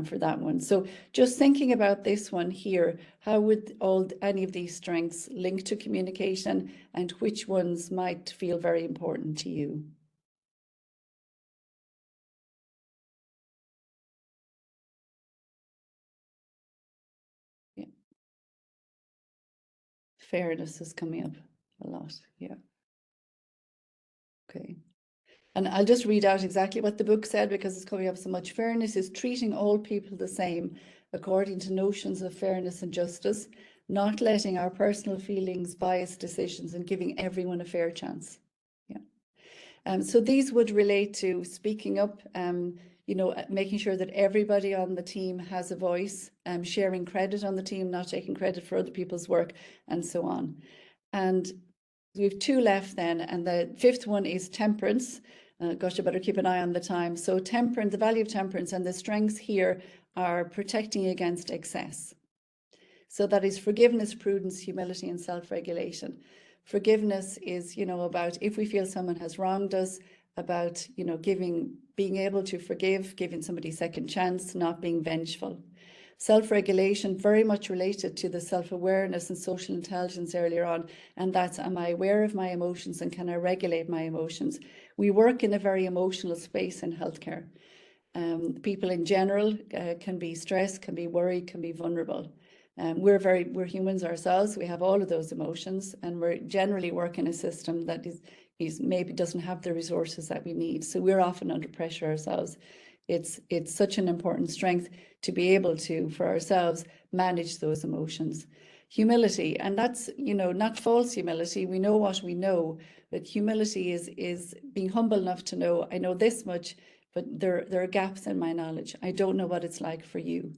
for that one. So just thinking about this one here, how would any of these strengths link to communication, and which ones might feel very important to you? Yeah. Fairness is coming up a lot. Yeah. Okay. And I'll just read out exactly what the book said because it's coming up so much. Fairness is treating all people the same according to notions of fairness and justice, not letting our personal feelings bias decisions, and giving everyone a fair chance. Yeah. So these would relate to speaking up, making sure that everybody on the team has a voice, sharing credit on the team, not taking credit for other people's work, and so on. And we have 2 left then, and the 5th one is temperance. Gosh, I better keep an eye on the time. So temperance, the value of temperance, and the strengths here are protecting against excess. So that is forgiveness, prudence, humility, and self-regulation. Forgiveness is, about if we feel someone has wronged us, about, being able to forgive, giving somebody a second chance, not being vengeful. Self-regulation, very much related to the self-awareness and social intelligence earlier on, and that's, am I aware of my emotions and can I regulate my emotions? We work in a very emotional space in healthcare. People in general can be stressed, can be worried, can be vulnerable. We're humans ourselves. We have all of those emotions, and we're generally working a system that is maybe doesn't have the resources that we need. So we're often under pressure ourselves. It's such an important strength to be able to, for ourselves, manage those emotions. Humility, and that's, you know, not false humility. We know what we know, but humility is being humble enough to know, I know this much, but there are gaps in my knowledge. I don't know what it's like for you.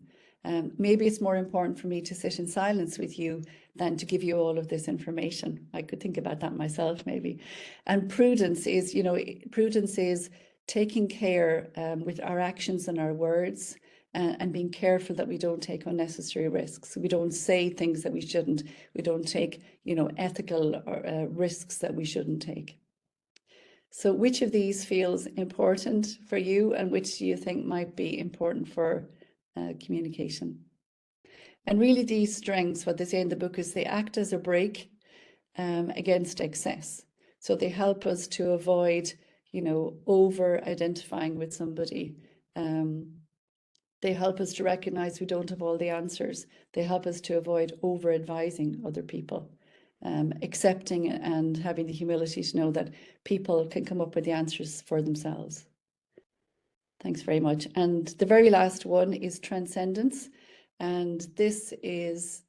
Maybe it's more important for me to sit in silence with you than to give you all of this information. I could think about that myself, maybe. And prudence is, you know, prudence is taking care with our actions and our words, and being careful that we don't take unnecessary risks. We don't say things that we shouldn't. We don't take, you know, ethical risks that we shouldn't take. So which of these feels important for you, and which do you think might be important for communication? And really these strengths, what they say in the book is they act as a brake against excess. So they help us to avoid, you know, over-identifying with somebody. They help us to recognize we don't have all the answers. They help us to avoid over-advising other people. Accepting and having the humility to know that people can come up with the answers for themselves. Thanks very much. And the very last one is transcendence. And this is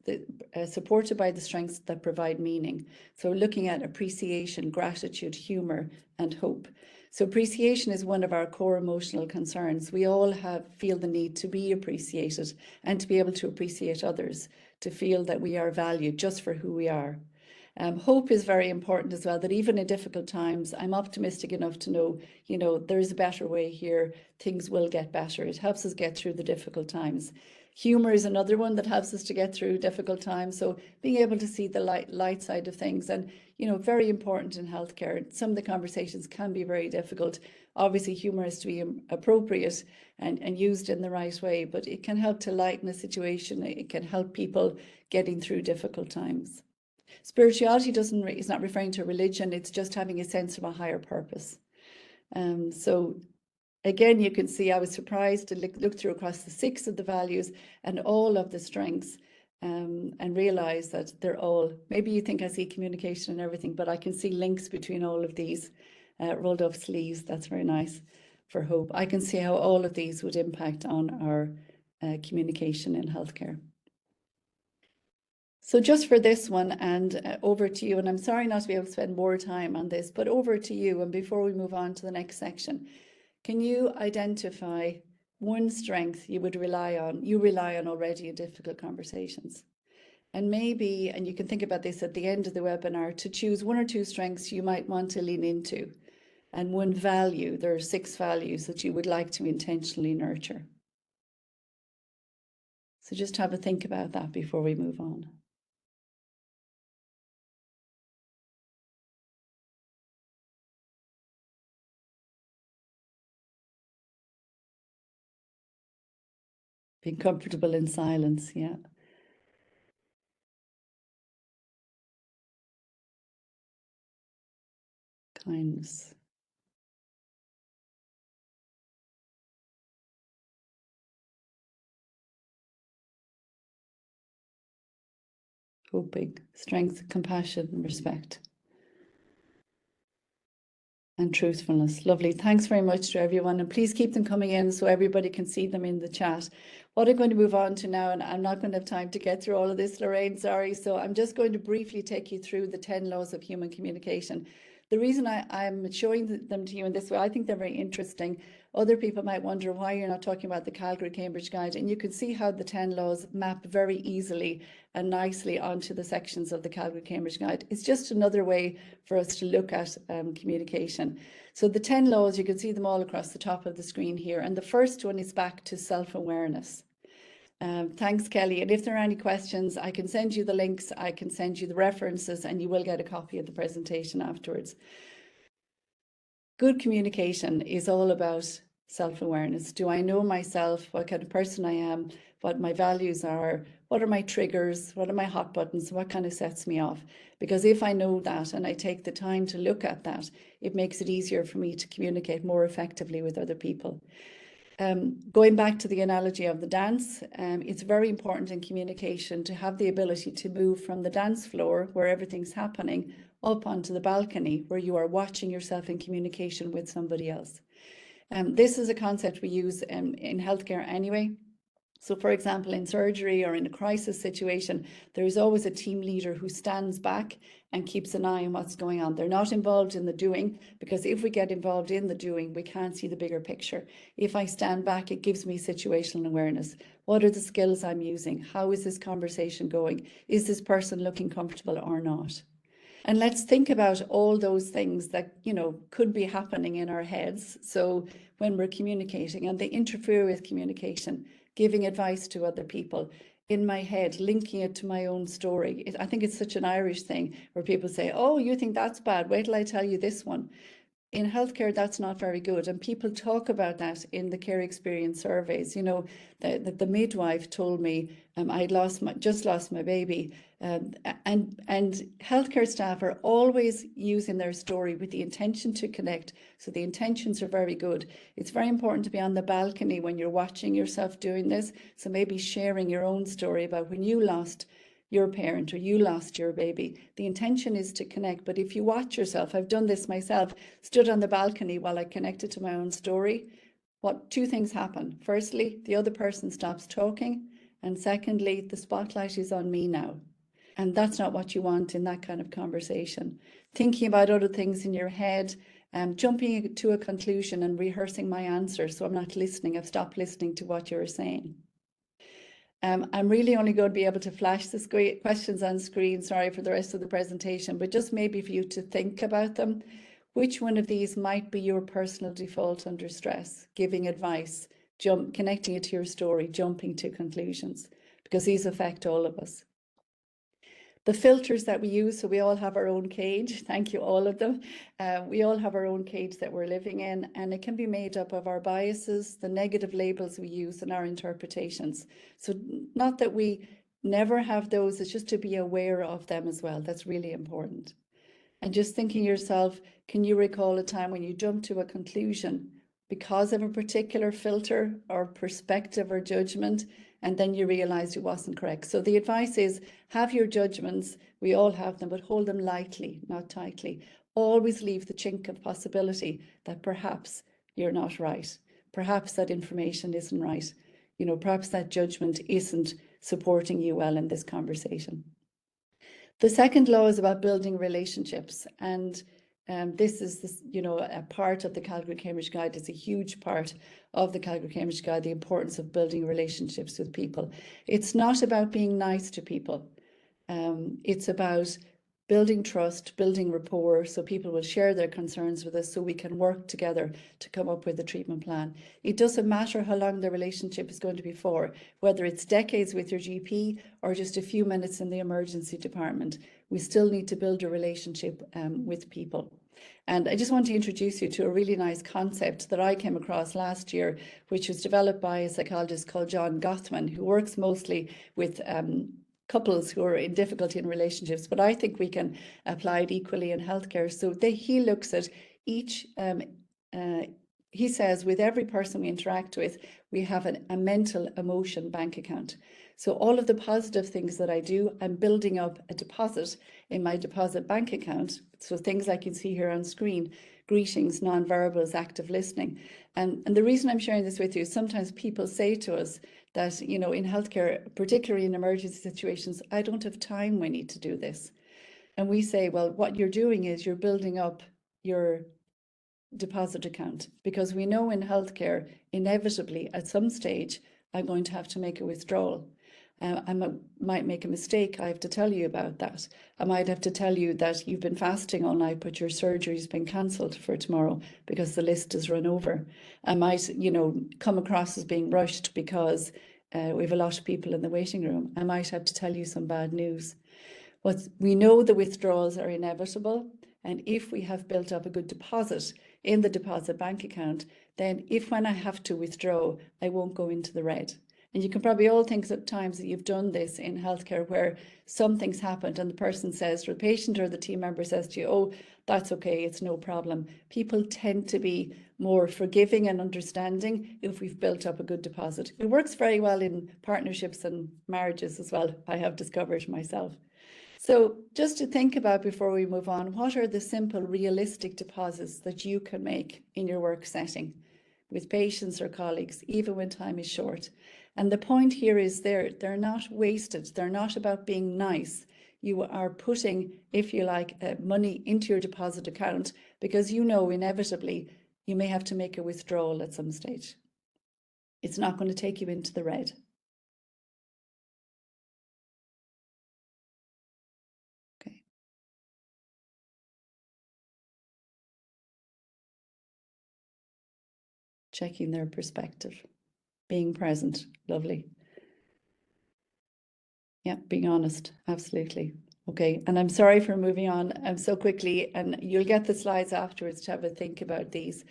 supported by the strengths that provide meaning. So looking at appreciation, gratitude, humor, and hope. So appreciation is one of our core emotional concerns. We all feel the need to be appreciated and to be able to appreciate others, to feel that we are valued just for who we are. Hope is very important as well, that even in difficult times, I'm optimistic enough to know, you know, there is a better way here. Things will get better. It helps us get through the difficult times. Humor is another one that helps us to get through difficult times. So being able to see the light side of things, and, you know, very important in healthcare. Some of the conversations can be very difficult. Obviously, humor has to be appropriate and used in the right way, but it can help to lighten a situation. It can help people getting through difficult times. Spirituality is not referring to religion. It's just having a sense of a higher purpose. So again, you can see I was surprised to look through across the 6 of the values and all of the strengths, and realize that they're all, maybe you think I see communication and everything, but I can see links between all of these. Rolled up sleeves, that's very nice for hope. I can see how all of these would impact on our communication in healthcare. So just for this one, and over to you, and I'm sorry not to be able to spend more time on this, but over to you, and before we move on to the next section, can you identify one strength you rely on already in difficult conversations? And maybe, and you can think about this at the end of the webinar, to choose 1 or 2 strengths you might want to lean into, and one value. There are 6 values that you would like to intentionally nurture. So just have a think about that before we move on. Being comfortable in silence, yeah. Kindness. Hoping. Strength, compassion, and respect. And truthfulness. Lovely. Thanks very much to everyone. And please keep them coming in so everybody can see them in the chat. What I'm going to move on to now, and I'm not going to have time to get through all of this, Lorraine, sorry. So I'm just going to briefly take you through the 10 laws of human communication. The reason I'm showing them to you in this way, I think they're very interesting. Other people might wonder why you're not talking about the Calgary-Cambridge Guide, and you can see how the 10 laws map very easily and nicely onto the sections of the Calgary-Cambridge Guide. It's just another way for us to look at communication. So the 10 laws, you can see them all across the top of the screen here, and the first one is back to self-awareness. Thanks, Kelly. And if there are any questions, I can send you the links, I can send you the references, and you will get a copy of the presentation afterwards. Good communication is all about self-awareness. Do I know myself, what kind of person I am, what my values are, what are my triggers, what are my hot buttons, what kind of sets me off? Because if I know that and I take the time to look at that, it makes it easier for me to communicate more effectively with other people. Going back to the analogy of the dance, it's very important in communication to have the ability to move from the dance floor where everything's happening up onto the balcony where you are watching yourself in communication with somebody else. This is a concept we use in healthcare anyway. So, for example, in surgery or in a crisis situation, there is always a team leader who stands back and keeps an eye on what's going on. They're not involved in the doing, because if we get involved in the doing, we can't see the bigger picture. If I stand back, it gives me situational awareness. What are the skills I'm using? How is this conversation going? Is this person looking comfortable or not? And let's think about all those things that, could be happening in our heads. So when we're communicating and they interfere with communication, giving advice to other people, in my head, linking it to my own story. I think it's such an Irish thing where people say, oh, you think that's bad? Wait till I tell you this one. In healthcare, that's not very good. And people talk about that in the care experience surveys. The midwife told me I'd just lost my baby. And healthcare staff are always using their story with the intention to connect. So the intentions are very good. It's very important to be on the balcony when you're watching yourself doing this. So maybe sharing your own story about when you lost your parent or you lost your baby. The intention is to connect. But if you watch yourself, I've done this myself, stood on the balcony while I connected to my own story, two things happen. Firstly, the other person stops talking. And secondly, the spotlight is on me now. And that's not what you want in that kind of conversation. Thinking about other things in your head, jumping to a conclusion and rehearsing my answer. So I'm not listening. I've stopped listening to what you're saying. I'm really only going to be able to flash the questions on screen, sorry for the rest of the presentation, but just maybe for you to think about them. Which one of these might be your personal default under stress? Giving advice, connecting it to your story, jumping to conclusions, because these affect all of us. The filters that we use, so we all have our own cage. Thank you, all of them. We all have our own cage that we're living in, and it can be made up of our biases, the negative labels we use, and our interpretations. So not that we never have those, it's just to be aware of them as well. That's really important. And just thinking yourself, can you recall a time when you jumped to a conclusion because of a particular filter or perspective or judgment, and then you realized it wasn't correct? So the advice is, have your judgments, we all have them, but hold them lightly, not tightly. Always leave the chink of possibility that perhaps you're not right. Perhaps that information isn't right. Perhaps that judgment isn't supporting you well in this conversation. The second law is about building relationships, and this is a part of the Calgary-Cambridge Guide. It's a huge part of the Calgary-Cambridge Guide, the importance of building relationships with people. It's not about being nice to people. It's about building trust, building rapport, so people will share their concerns with us so we can work together to come up with a treatment plan. It doesn't matter how long the relationship is going to be for, whether it's decades with your GP or just a few minutes in the emergency department. We still need to build a relationship with people. And I just want to introduce you to a really nice concept that I came across last year, which was developed by a psychologist called John Gottman, who works mostly with couples who are in difficulty in relationships, but I think we can apply it equally in healthcare. So he looks at each, he says, with every person we interact with, we have a mental emotion bank account. So all of the positive things that I do, I'm building up a deposit in my deposit bank account. So things like you can see here on screen, greetings, non-verbals, active listening. And the reason I'm sharing this with you is sometimes people say to us that, in healthcare, particularly in emergency situations, I don't have time, we need to do this. And we say, well, what you're doing is you're building up your deposit account, because we know in healthcare, inevitably at some stage, I'm going to have to make a withdrawal. I might make a mistake. I have to tell you about that. I might have to tell you that you've been fasting all night, but your surgery's been cancelled for tomorrow because the list is run over. I might, come across as being rushed because we have a lot of people in the waiting room. I might have to tell you some bad news. We know the withdrawals are inevitable, And if we have built up a good deposit in the deposit bank account, then if when I have to withdraw, I won't go into the red. And you can probably all think of times that you've done this in healthcare where something's happened and the person says, or the patient or the team member says to you, oh, that's okay, it's no problem. People tend to be more forgiving and understanding if we've built up a good deposit. It works very well in partnerships and marriages as well, I have discovered myself. So just to think about before we move on, what are the simple, realistic deposits that you can make in your work setting with patients or colleagues, even when time is short? And the point here is they're not wasted. They're not about being nice. You are putting, if you like, money into your deposit account because you know inevitably you may have to make a withdrawal at some stage. It's not going to take you into the red. Okay. Checking their perspective, being present, lovely. Yeah, being honest, absolutely. Okay, and I'm sorry for moving on so quickly, and you'll get the slides afterwards to have a think about these.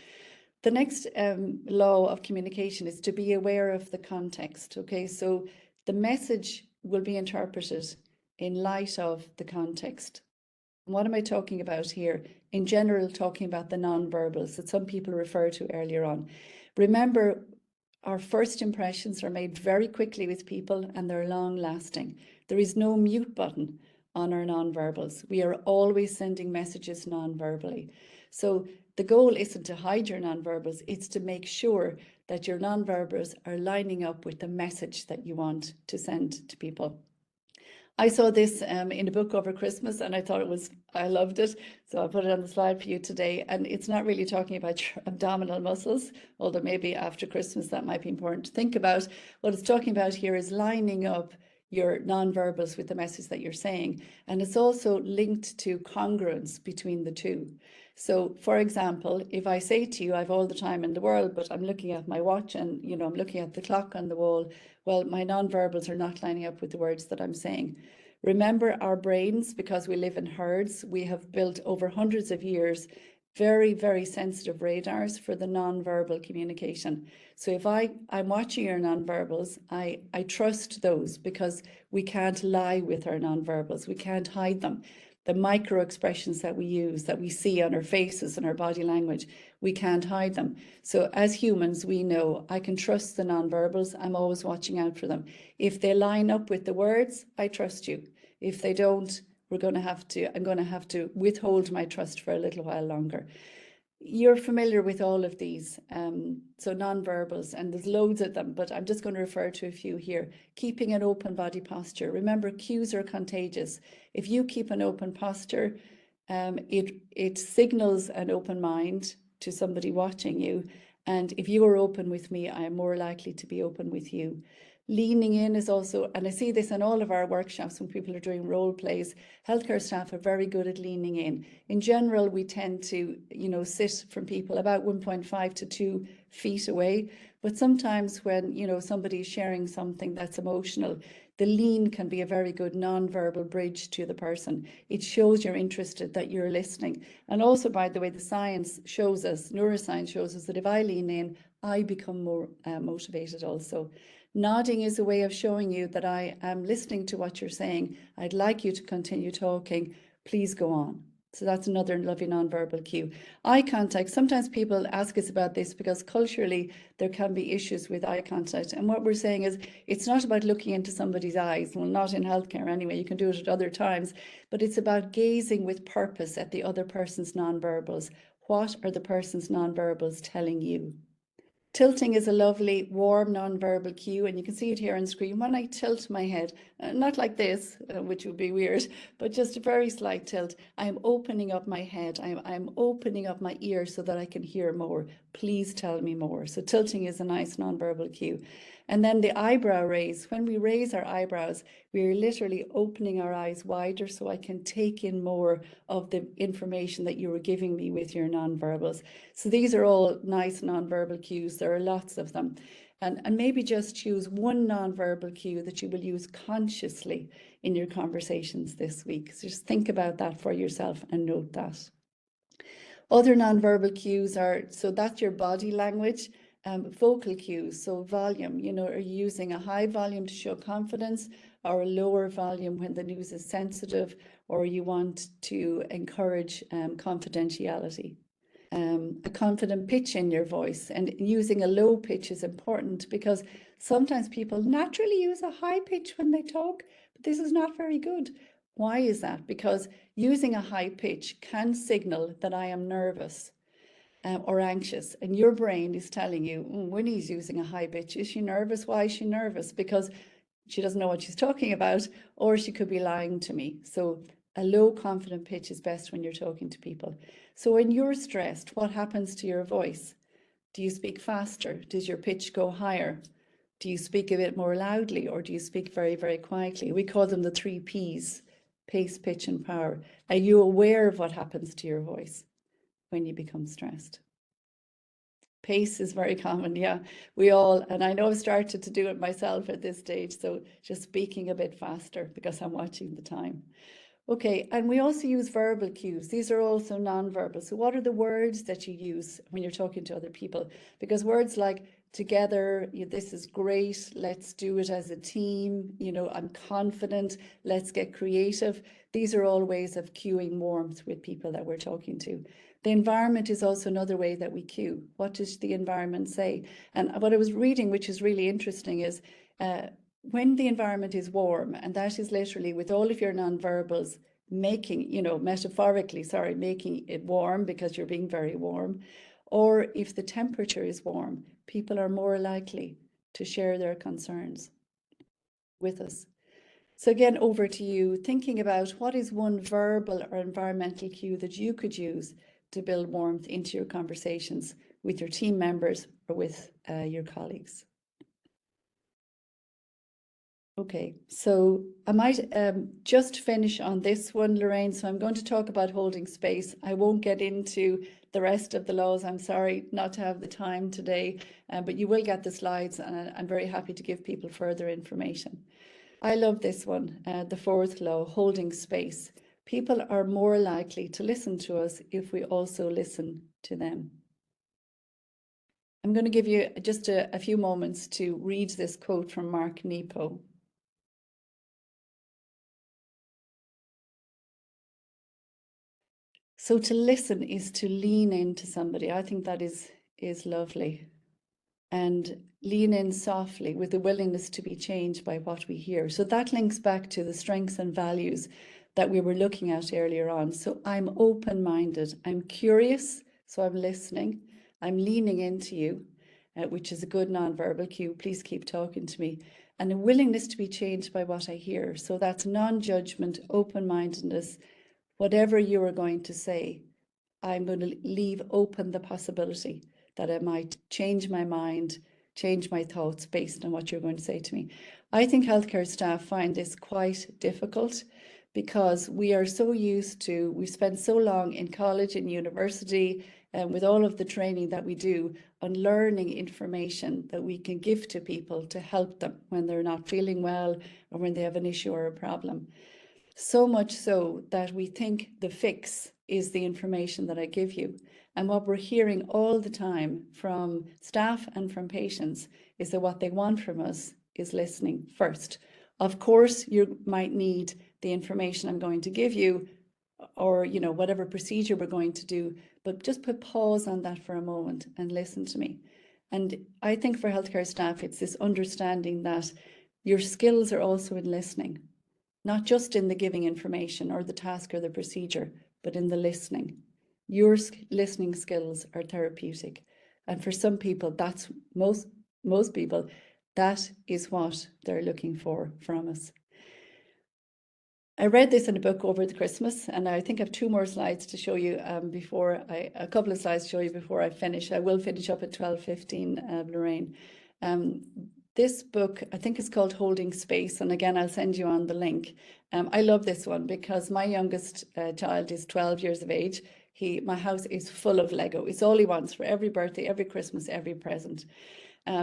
The next law of communication is to be aware of the context. Okay, so the message will be interpreted in light of the context. What am I talking about here? In general, talking about the non-verbals that some people refer to earlier on. Remember, our first impressions are made very quickly with people and they're long lasting. There is no mute button on our non-verbals. We are always sending messages non-verbally. So the goal isn't to hide your non-verbals, it's to make sure that your non-verbals are lining up with the message that you want to send to people. I saw this in a book over Christmas and I loved it. So I put it on the slide for you today. And it's not really talking about your abdominal muscles, although maybe after Christmas that might be important to think about. What it's talking about here is lining up your non-verbals with the message that you're saying. And it's also linked to congruence between the two. So for example, if I say to you, I've all the time in the world, but I'm looking at my watch and, you know, I'm looking at the clock on the wall, well, my non-verbals are not lining up with the words that I'm saying. Remember, our brains, because we live in herds, we have built over hundreds of years very, very sensitive radars for the non-verbal communication. So if I'm watching your non-verbals, I trust those because we can't lie with our non-verbals. We can't hide them. The micro expressions that we use, that we see on our faces and our body language, we can't hide them. So as humans, we know I can trust the non-verbals. I'm always watching out for them. If they line up with the words, I trust you. If they don't, I'm going to have to withhold my trust for a little while longer. You're familiar with all of these, so non-verbals, and there's loads of them, but I'm just going to refer to a few here. Keeping an open body posture. Remember, cues are contagious. If you keep an open posture, it signals an open mind to somebody watching you. And if you are open with me, I am more likely to be open with you. Leaning in is also, and I see this in all of our workshops when people are doing role plays, healthcare staff are very good at leaning in. In general, we tend to, sit from people about 1.5 to 2 feet away. But sometimes when, somebody is sharing something that's emotional, the lean can be a very good non-verbal bridge to the person. It shows you're interested, that you're listening. And also, by the way, the science shows us, neuroscience shows us that if I lean in, I become more motivated also. Nodding is a way of showing you that I am listening to what you're saying. I'd like you to continue talking. Please go on. So that's another lovely nonverbal cue. Eye contact. Sometimes people ask us about this because culturally there can be issues with eye contact. And what we're saying is it's not about looking into somebody's eyes. Well, not in healthcare anyway. You can do it at other times. But it's about gazing with purpose at the other person's nonverbals. What are the person's nonverbals telling you? Tilting is a lovely, warm, non-verbal cue, and you can see it here on screen. When I tilt my head, not like this, which would be weird, but just a very slight tilt, I'm opening up my head. I'm opening up my ears so that I can hear more. Please tell me more. So tilting is a nice non-verbal cue. And then the eyebrow raise. When we raise our eyebrows, we're literally opening our eyes wider so I can take in more of the information that you were giving me with your non-verbals. So these are all nice non-verbal cues. There are lots of them. And maybe just choose one non-verbal cue that you will use consciously in your conversations this week. So just think about that for yourself and note that. Other nonverbal cues are, so that's your body language, vocal cues, so volume, you know, are you using a high volume to show confidence or a lower volume when the news is sensitive, or you want to encourage confidentiality? A confident pitch in your voice, and using a low pitch is important because sometimes people naturally use a high pitch when they talk, but this is not very good. Why is that? Because using a high pitch can signal that I am nervous or anxious, and your brain is telling you, Winnie's using a high pitch. Is she nervous? Why is she nervous? Because she doesn't know what she's talking about, or she could be lying to me. So a low confident pitch is best when you're talking to people. So when you're stressed, what happens to your voice? Do you speak faster? Does your pitch go higher? Do you speak a bit more loudly, or do you speak very, very quietly? We call them the 3 Ps: pace, pitch, and power. Are you aware of what happens to your voice when you become stressed? Pace is very common, yeah. We all, and I know I've started to do it myself at this stage, so just speaking a bit faster because I'm watching the time. Okay, and we also use verbal cues. These are also non-verbal. So what are the words that you use when you're talking to other people? Because words like together, this is great, let's do it as a team, you know, I'm confident, let's get creative. These are all ways of cueing warmth with people that we're talking to. The environment is also another way that we cue. What does the environment say? And what I was reading, which is really interesting, is when the environment is warm, and that is literally with all of your non-verbals making, you know, metaphorically, sorry, making it warm because you're being very warm, or if the temperature is warm, people are more likely to share their concerns with us. So again, over to you, thinking about what is one verbal or environmental cue that you could use to build warmth into your conversations with your team members or with your colleagues. Okay, so I might just finish on this one, Lorraine. So I'm going to talk about holding space. I won't get into the rest of the laws. I'm sorry not to have the time today, but you will get the slides, and I'm very happy to give people further information. I love this one, the fourth law, holding space. People are more likely to listen to us if we also listen to them. I'm going to give you just a few moments to read this quote from Mark Nepo. So to listen is to lean into somebody. I think that is lovely. And lean in softly with the willingness to be changed by what we hear. So that links back to the strengths and values that we were looking at earlier on. So I'm open-minded, I'm curious, so I'm listening, I'm leaning into you, which is a good non-verbal cue. Please keep talking to me. And a willingness to be changed by what I hear. So that's non-judgment, open-mindedness. Whatever you are going to say, I'm going to leave open the possibility that I might change my mind, change my thoughts based on what you're going to say to me. I think healthcare staff find this quite difficult because we are so used to, we've spent so long in college and university and with all of the training that we do on learning information that we can give to people to help them when they're not feeling well or when they have an issue or a problem. So much so that we think the fix is the information that I give you. And what we're hearing all the time from staff and from patients is that what they want from us is listening first. Of course, you might need the information I'm going to give you, or you know, whatever procedure we're going to do, but just put pause on that for a moment and listen to me. And I think for healthcare staff, it's this understanding that your skills are also in listening. Not just in the giving information or the task or the procedure, but in the listening. Your listening skills are therapeutic. And for some people, that's most people, that is what they're looking for from us. I read this in a book over the Christmas, and I think I have 2 more slides to show you a couple of slides to show you before I finish. I will finish up at 12:15, Lorraine. This book, I think it's called Holding Space. And again, I'll send you on the link. I love this one because my youngest child is 12 years of age. My house is full of Lego. It's all he wants for every birthday, every Christmas, every present.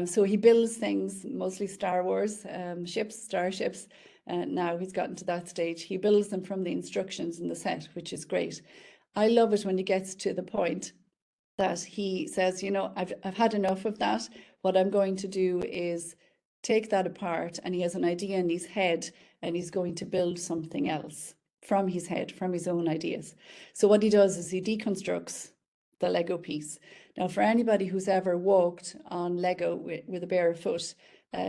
So he builds things, mostly Star Wars, starships. Now he's gotten to that stage. He builds them from the instructions in the set, which is great. I love it when he gets to the point that he says, you know, I've had enough of that. What I'm going to do is take that apart, and he has an idea in his head and he's going to build something else from his head, from his own ideas. So what he does is he deconstructs the Lego piece. Now, for anybody who's ever walked on Lego with a bare foot,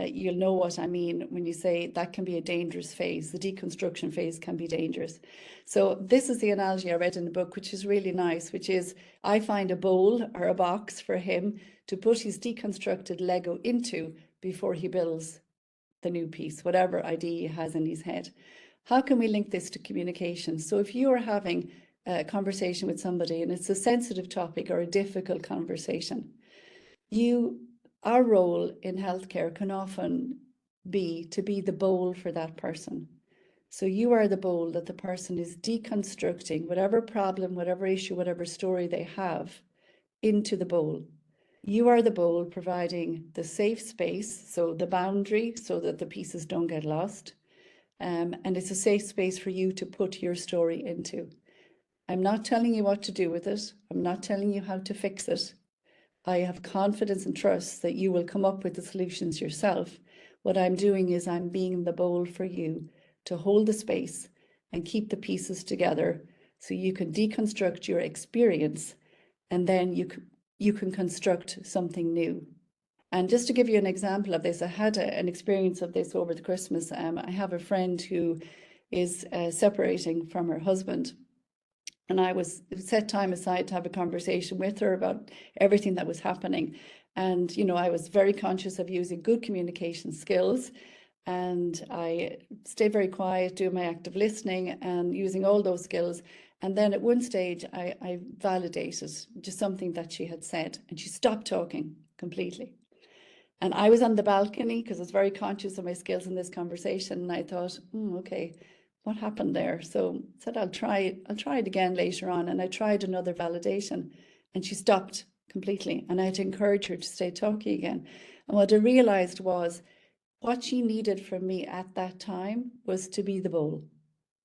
you'll know what I mean when you say that can be a dangerous phase. The deconstruction phase can be dangerous. So this is the analogy I read in the book, which is really nice, which is I find a bowl or a box for him to put his deconstructed Lego into before he builds the new piece, whatever idea he has in his head. How can we link this to communication? So if you are having a conversation with somebody and it's a sensitive topic or a difficult conversation, our role in healthcare can often be to be the bowl for that person. So you are the bowl that the person is deconstructing whatever problem, whatever issue, whatever story they have into the bowl. You are the bowl providing the safe space, so the boundary, so that the pieces don't get lost. And it's a safe space for you to put your story into. I'm not telling you what to do with it. I'm not telling you how to fix it. I have confidence and trust that you will come up with the solutions yourself. What I'm doing is I'm being the bowl for you to hold the space and keep the pieces together so you can deconstruct your experience, and then you can construct something new. And just to give you an example of this, I had an experience of this over the Christmas. I have a friend who is separating from her husband. And I was set time aside to have a conversation with her about everything that was happening. And, you know, I was very conscious of using good communication skills. And I stayed very quiet, doing my active listening and using all those skills. And then at one stage, I validated just something that she had said, and she stopped talking completely. And I was on the balcony because I was very conscious of my skills in this conversation. And I thought, okay, what happened there? So I said, I'll try it again later on. And I tried another validation, and she stopped completely. And I had to encourage her to stay talking again. And what I realized was what she needed from me at that time was to be the bowl,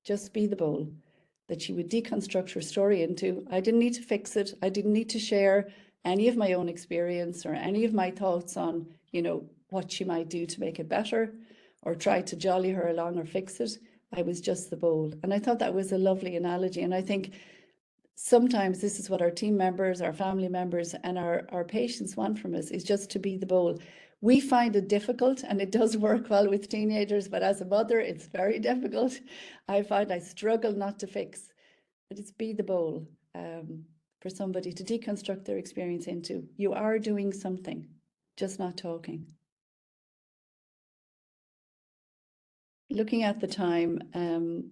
just be the bowl that she would deconstruct her story into. I didn't need to fix it. I didn't need to share any of my own experience or any of my thoughts on, you know, what she might do to make it better or try to jolly her along or fix it. I was just the bowl. And I thought that was a lovely analogy. And I think sometimes this is what our team members, our family members, and our patients want from us, is just to be the bowl. We find it difficult, and it does work well with teenagers, but as a mother, it's very difficult. I find I struggle not to fix, but it's be the bowl for somebody to deconstruct their experience into. You are doing something, just not talking. Looking at the time,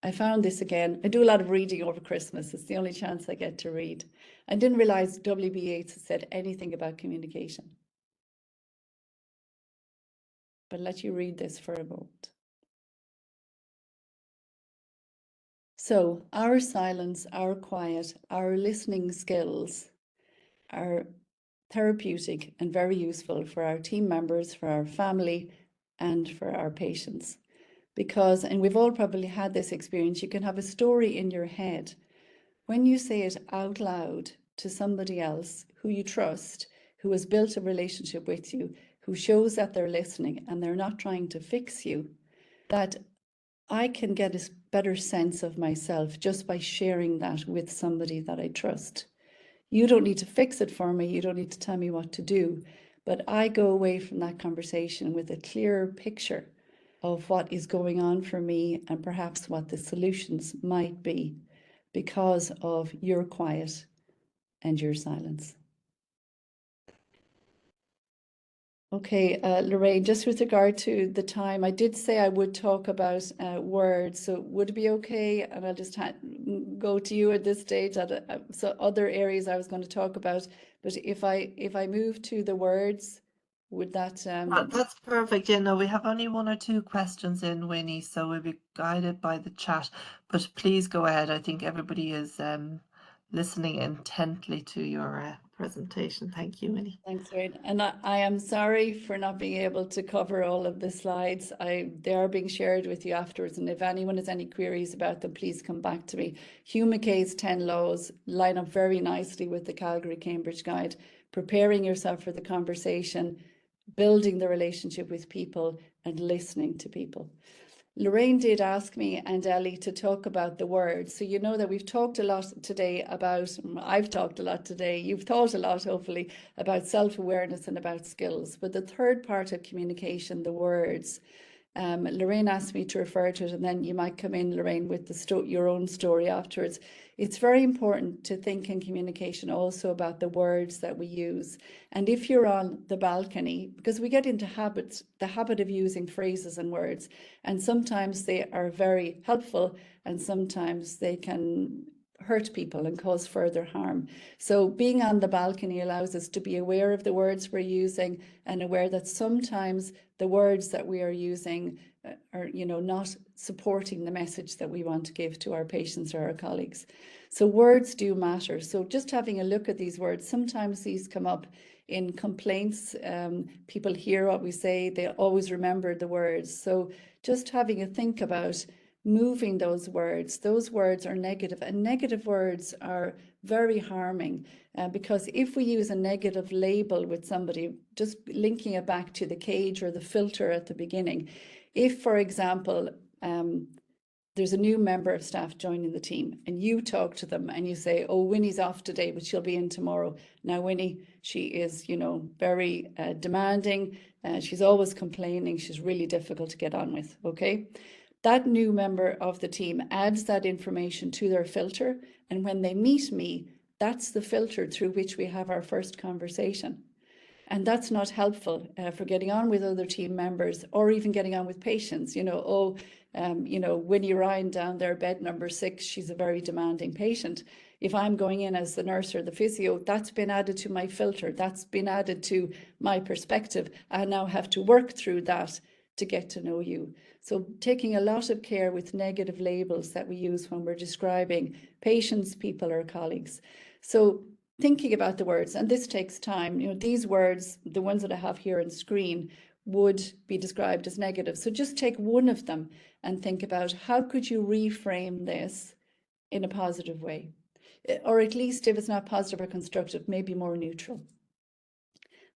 I found this again. I do a lot of reading over Christmas. It's the only chance I get to read. I didn't realize W.B. Yeats had said anything about communication. But I'll let you read this for a moment. So our silence, our quiet, our listening skills are therapeutic and very useful for our team members, for our family, and for our patients. Because, and we've all probably had this experience, you can have a story in your head. When you say it out loud to somebody else who you trust, who has built a relationship with you, who shows that they're listening and they're not trying to fix you, that I can get a better sense of myself just by sharing that with somebody that I trust. You don't need to fix it for me. You don't need to tell me what to do. But I go away from that conversation with a clearer picture of what is going on for me and perhaps what the solutions might be because of your quiet and your silence. Okay, Lorraine, just with regard to the time, I did say I would talk about words, so would it be okay? And I'll just go to you at this stage. So other areas I was going to talk about, but if I move to the words, would that? That's perfect. Yeah, no, we have only one or two questions in, Winnie, so we'll be guided by the chat. But please go ahead. I think everybody is listening intently to your presentation. Thank you, Winnie. Thanks, Wayne. And I am sorry for not being able to cover all of the slides. They are being shared with you afterwards. And if anyone has any queries about them, please come back to me. Hugh McKay's 10 laws line up very nicely with the Calgary Cambridge Guide. Preparing yourself for the conversation, building the relationship with people, and listening to people. Lorraine did ask me and Ellie to talk about the words. So you know that we've talked a lot today about, I've talked a lot today, you've thought a lot hopefully about self-awareness and about skills. But the third part of communication, the words, Lorraine asked me to refer to it, and then you might come in, Lorraine, with your own story afterwards. It's very important to think in communication also about the words that we use. And if you're on the balcony, because we get into habits, the habit of using phrases and words, and sometimes they are very helpful and sometimes they can hurt people and cause further harm. So being on the balcony allows us to be aware of the words we're using and aware that sometimes the words that we are using are, not supporting the message that we want to give to our patients or our colleagues. So words do matter. So just having a look at these words, sometimes these come up in complaints. People hear what we say, they always remember the words. So just having a think about moving those words are negative, and negative words are very harming because if we use a negative label with somebody, just linking it back to the cage or the filter at the beginning, if, for example, there's a new member of staff joining the team and you talk to them and you say, oh, Winnie's off today, but she'll be in tomorrow. Now, Winnie, she is, very demanding. She's always complaining. She's really difficult to get on with, okay? That new member of the team adds that information to their filter. And when they meet me, that's the filter through which we have our first conversation. And that's not helpful for getting on with other team members or even getting on with patients. Winnie Ryan down there, bed number 6, she's a very demanding patient. If I'm going in as the nurse or the physio, that's been added to my filter. That's been added to my perspective. I now have to work through that to get to know you. So taking a lot of care with negative labels that we use when we're describing patients, people, or colleagues. So thinking about the words, and this takes time, these words, the ones that I have here on screen, would be described as negative. So just take one of them and think about how could you reframe this in a positive way? Or at least if it's not positive or constructive, maybe more neutral.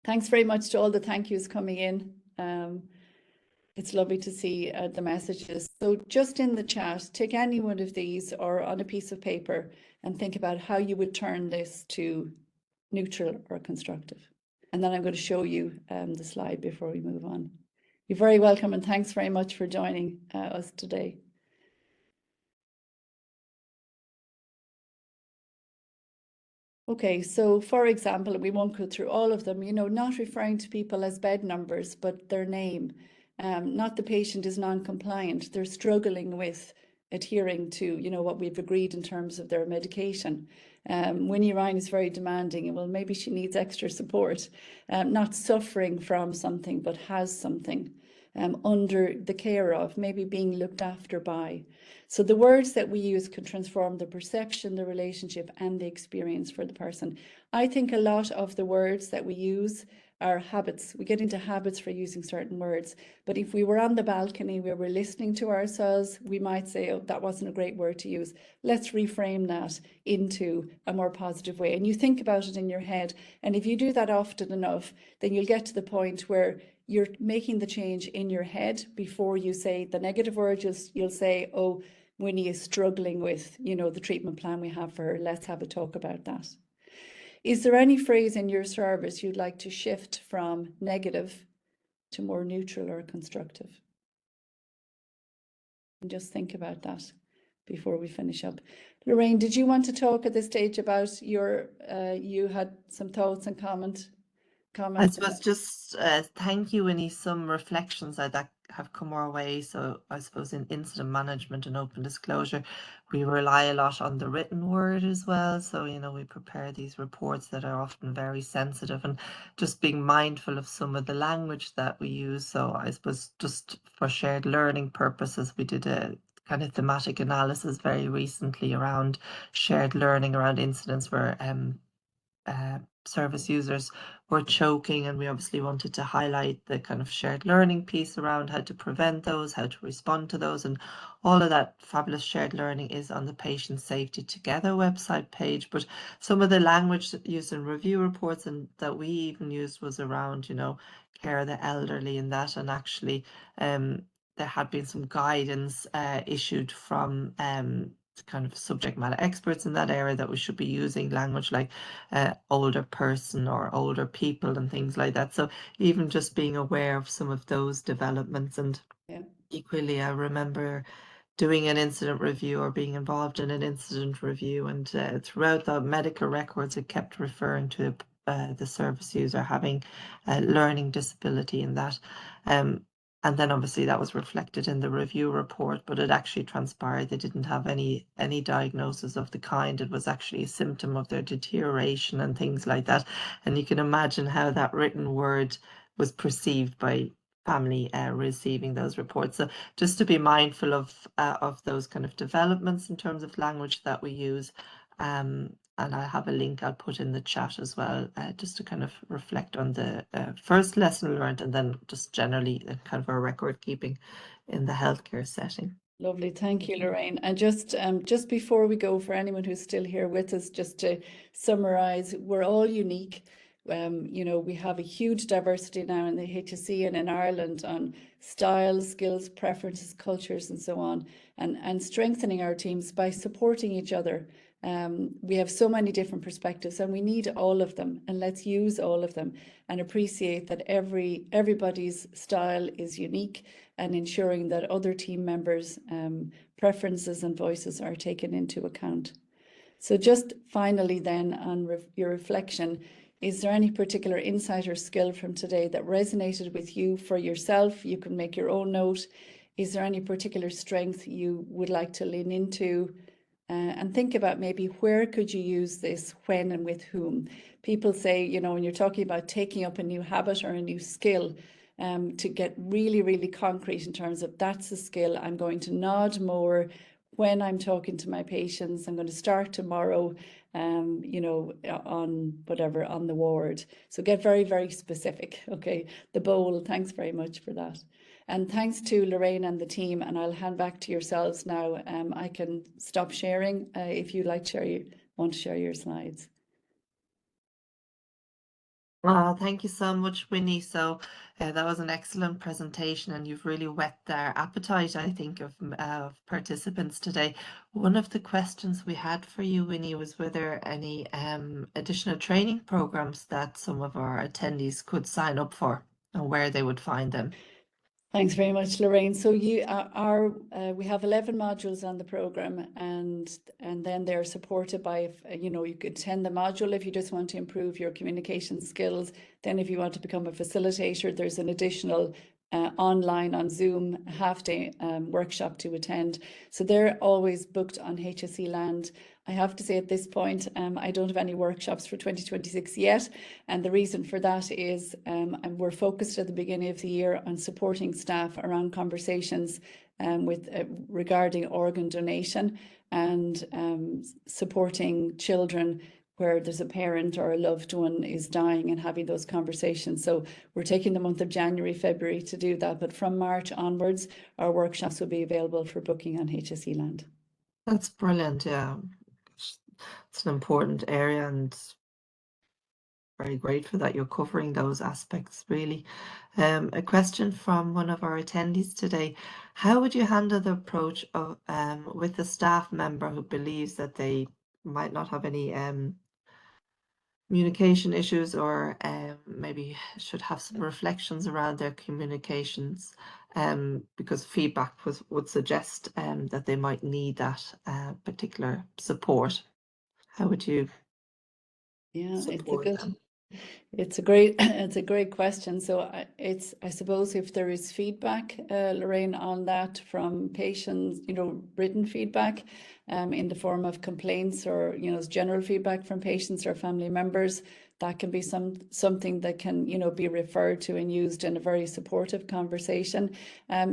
Thanks very much to all the thank yous coming in. It's lovely to see the messages. So just in the chat, take any one of these or on a piece of paper and think about how you would turn this to neutral or constructive. And then I'm going to show you the slide before we move on. You're very welcome and thanks very much for joining us today. Okay, so for example, we won't go through all of them, not referring to people as bed numbers, but their name. Not the patient is non-compliant, they're struggling with adhering to, what we've agreed in terms of their medication. Winnie Ryan is very demanding, and well, maybe she needs extra support. Not suffering from something, but has something under the care of, maybe being looked after by. So the words that we use can transform the perception, the relationship, and the experience for the person. I think a lot of the words that we use are habits. We get into habits for using certain words. But if we were on the balcony where we're listening to ourselves, we might say, oh, that wasn't a great word to use. Let's reframe that into a more positive way. And you think about it in your head. And if you do that often enough, then you'll get to the point where you're making the change in your head before you say the negative word. You'll say, oh, Winnie is struggling with, the treatment plan we have for her. Let's have a talk about that. Is there any phrase in your service you'd like to shift from negative to more neutral or constructive? And just think about that before we finish up. Lorraine, did you want to talk at this stage about your, you had some thoughts and comments? I suppose just thank you, Winnie. Some reflections that have come our way. So I suppose in incident management and open disclosure, we rely a lot on the written word as well. So, we prepare these reports that are often very sensitive, and just being mindful of some of the language that we use. So I suppose just for shared learning purposes, we did a kind of thematic analysis very recently around shared learning around incidents where service users were choking, and we obviously wanted to highlight the kind of shared learning piece around how to prevent those, how to respond to those, and all of that fabulous shared learning is on the Patient Safety Together website page. But some of the language used in review reports and that we even used was around, you know, care of the elderly and that, and actually there had been some guidance issued from kind of subject matter experts in that area that we should be using language like older person or older people and things like that. So even just being aware of some of those developments. And equally, I remember doing an incident review or being involved in an incident review, and throughout the medical records it kept referring to the service user having a learning disability in that. And then obviously that was reflected in the review report, but it actually transpired they didn't have any diagnosis of the kind. It was actually a symptom of their deterioration and things like that. And you can imagine how that written word was perceived by family receiving those reports. So just to be mindful of those kind of developments in terms of language that we use. And I have a link I'll put in the chat as well, just to kind of reflect on the first lesson learned, and then just generally kind of our record keeping in the healthcare setting. Lovely, thank you, Lorraine. And just before we go, for anyone who's still here with us, just to summarize, we're all unique. You know, we have a huge diversity now in the HSE and in Ireland on styles, skills, preferences, cultures, and so on, and strengthening our teams by supporting each other. We have so many different perspectives, and we need all of them, and let's use all of them and appreciate that everybody's style is unique, and ensuring that other team members' preferences and voices are taken into account. So just finally then, on your reflection, is there any particular insight or skill from today that resonated with you for yourself? You can make your own note. Is there any particular strength you would like to lean into? And think about maybe where could you use this, when and with whom. People say, you know, when you're talking about taking up a new habit or a new skill, to get really, really concrete in terms of that's a skill I'm going to nod more when I'm talking to my patients. I'm going to start tomorrow, you know, on whatever, on the ward. So get very, very specific. Okay, the bowl, thanks very much for that. And thanks to Lorraine and the team, and I'll hand back to yourselves now. I can stop sharing if you'd like to want to share your slides. Oh, thank you so much, Winnie. So that was an excellent presentation, and you've really whet their appetite, I think, of participants today. One of the questions we had for you, Winnie, was were there any additional training programs that some of our attendees could sign up for, and where they would find them? Thanks very much, Lorraine. So we have 11 modules on the program, and then they're supported by, you know, you could attend the module if you just want to improve your communication skills. Then if you want to become a facilitator, there's an additional online on Zoom half-day workshop to attend. So they're always booked on HSE Land. I have to say at this point, I don't have any workshops for 2026 yet. And the reason for that is we're focused at the beginning of the year on supporting staff around conversations regarding organ donation, and supporting children where there's a parent or a loved one is dying and having those conversations. So we're taking the month of January, February to do that. But from March onwards, our workshops will be available for booking on HSE Land. That's brilliant. Yeah, it's an important area, and very grateful that you're covering those aspects, really. A question from one of our attendees today: how would you handle the approach of with a staff member who believes that they might not have any communication issues, or maybe should have some reflections around their communications, because feedback would suggest that they might need that particular support? How would you support them? It's a great question. So I suppose if there is feedback, Lorraine, on that from patients, you know, written feedback in the form of complaints, or, you know, general feedback from patients or family members, that can be something that can, you know, be referred to and used in a very supportive conversation.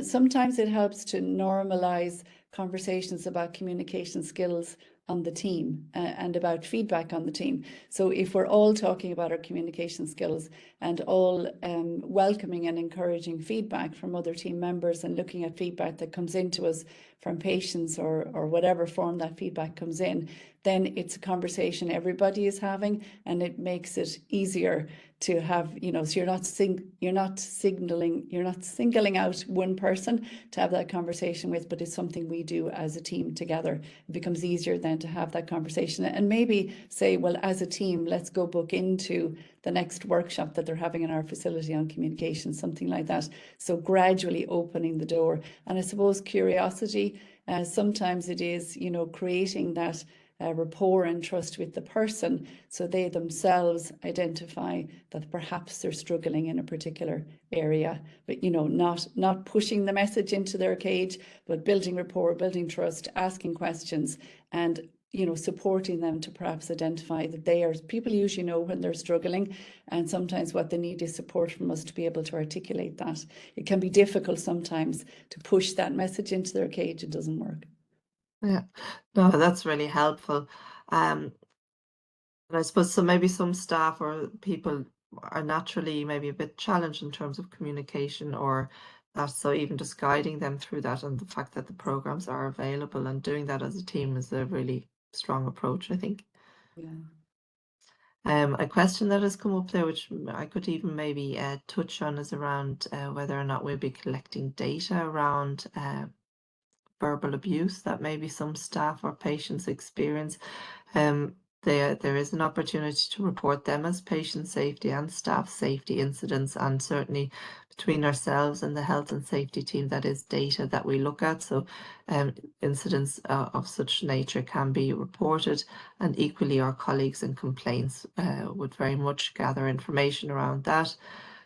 Sometimes it helps to normalize conversations about communication skills on the team and about feedback on the team. So if we're all talking about our communication skills and all welcoming and encouraging feedback from other team members and looking at feedback that comes into us from patients or whatever form that feedback comes in, then it's a conversation everybody is having, and it makes it easier to have, you know, so you're not singling out one person to have that conversation with, but it's something we do as a team together. It becomes easier then to have that conversation and maybe say, well, as a team, let's go book into the next workshop that they're having in our facility on communication, something like that. So gradually opening the door. And I suppose curiosity, sometimes it is, you know, creating that rapport and trust with the person, so they themselves identify that perhaps they're struggling in a particular area, but you know, not pushing the message into their cage, but building rapport, building trust, asking questions, and you know, supporting them to perhaps identify that they are, people usually know when they're struggling, and sometimes what they need is support from us to be able to articulate that. It can be difficult sometimes to push that message into their cage. It doesn't work. Yeah, no, that's really helpful. And I suppose so maybe some staff or people are naturally maybe a bit challenged in terms of communication or that, so even just guiding them through that and the fact that the programs are available and doing that as a team is a really strong approach, I think. Yeah. A question that has come up there, which I could even maybe touch on, is around whether or not we'll be collecting data around verbal abuse that maybe some staff or patients experience. There is an opportunity to report them as patient safety and staff safety incidents, and certainly between ourselves and the health and safety team, that is data that we look at. So incidents of such nature can be reported, and equally our colleagues in complaints would very much gather information around that.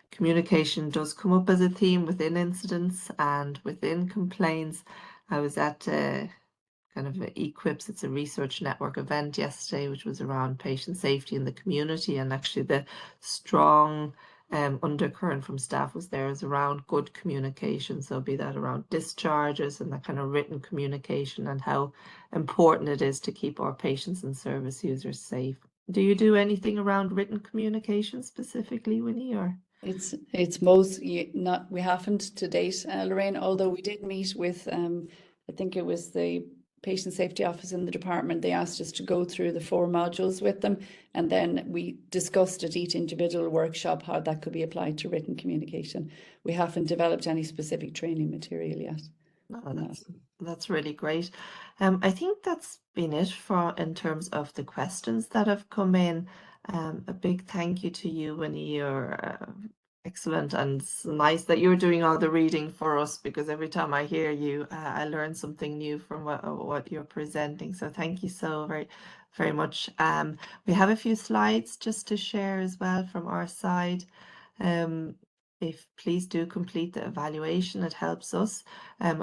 Communication does come up as a theme within incidents and within complaints. I was at kind of Equips, it's a research network event yesterday, which was around patient safety in the community, and actually the strong undercurrent from staff was there is around good communication. So be that around discharges and that kind of written communication and how important it is to keep our patients and service users safe. Do you do anything around written communication specifically, Winnie, or? It's most not, we haven't to date, Lorraine, although we did meet with I think it was the patient safety office in the department. They asked us to go through the 4 modules with them, and then we discussed at each individual workshop how that could be applied to written communication. We haven't developed any specific training material yet. No, that's really great. I think that's been it for in terms of the questions that have come in. A big thank you to you, Winnie. You're excellent, and it's nice that you're doing all the reading for us, because every time I hear you, I learn something new from what you're presenting. So thank you so very much. We have a few slides just to share as well from our side. If please do complete the evaluation, it helps us.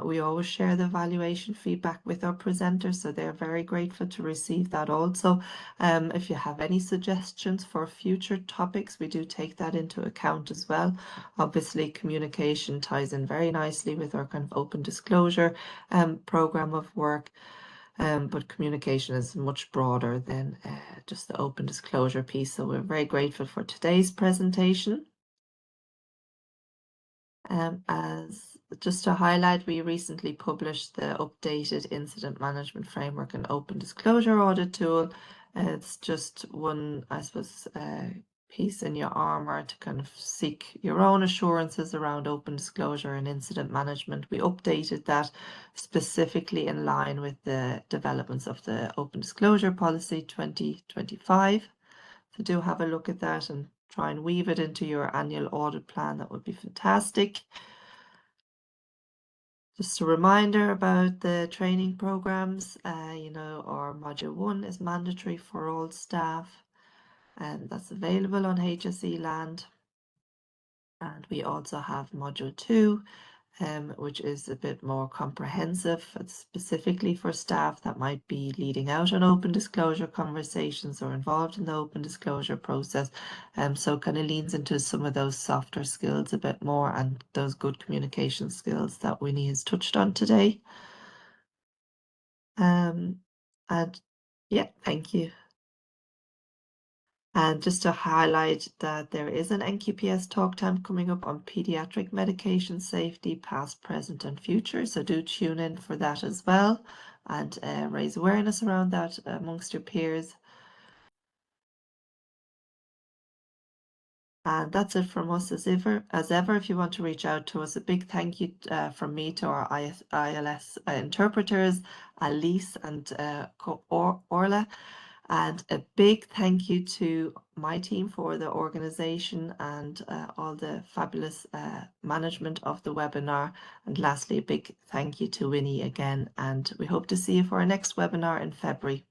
We always share the evaluation feedback with our presenters, so they're very grateful to receive that also. If you have any suggestions for future topics, we do take that into account as well. Obviously, communication ties in very nicely with our kind of open disclosure program of work. But communication is much broader than just the open disclosure piece. So we're very grateful for today's presentation. As just to highlight, we recently published the updated incident management framework and open disclosure audit tool. It's just one, I suppose, piece in your armor to kind of seek your own assurances around open disclosure and incident management. We updated that specifically in line with the developments of the Open Disclosure Policy 2025. So do have a look at that and try and weave it into your annual audit plan. That would be fantastic. Just a reminder about the training programs. Our module 1 is mandatory for all staff, and that's available on HSE Land. And we also have module 2, which is a bit more comprehensive. It's specifically for staff that might be leading out on open disclosure conversations or involved in the open disclosure process. So kind of leans into some of those softer skills a bit more, and those good communication skills that Winnie has touched on today. And Yeah, thank you. And just to highlight that there is an NQPS talk time coming up on pediatric medication safety, past, present, and future. So do tune in for that as well, and raise awareness around that amongst your peers. And that's it from us as ever. If you want to reach out to us, a big thank you from me to our ILS interpreters, Alice and Orla. And a big thank you to my team for the organization and all the fabulous management of the webinar. And lastly, a big thank you to Winnie again. And we hope to see you for our next webinar in February.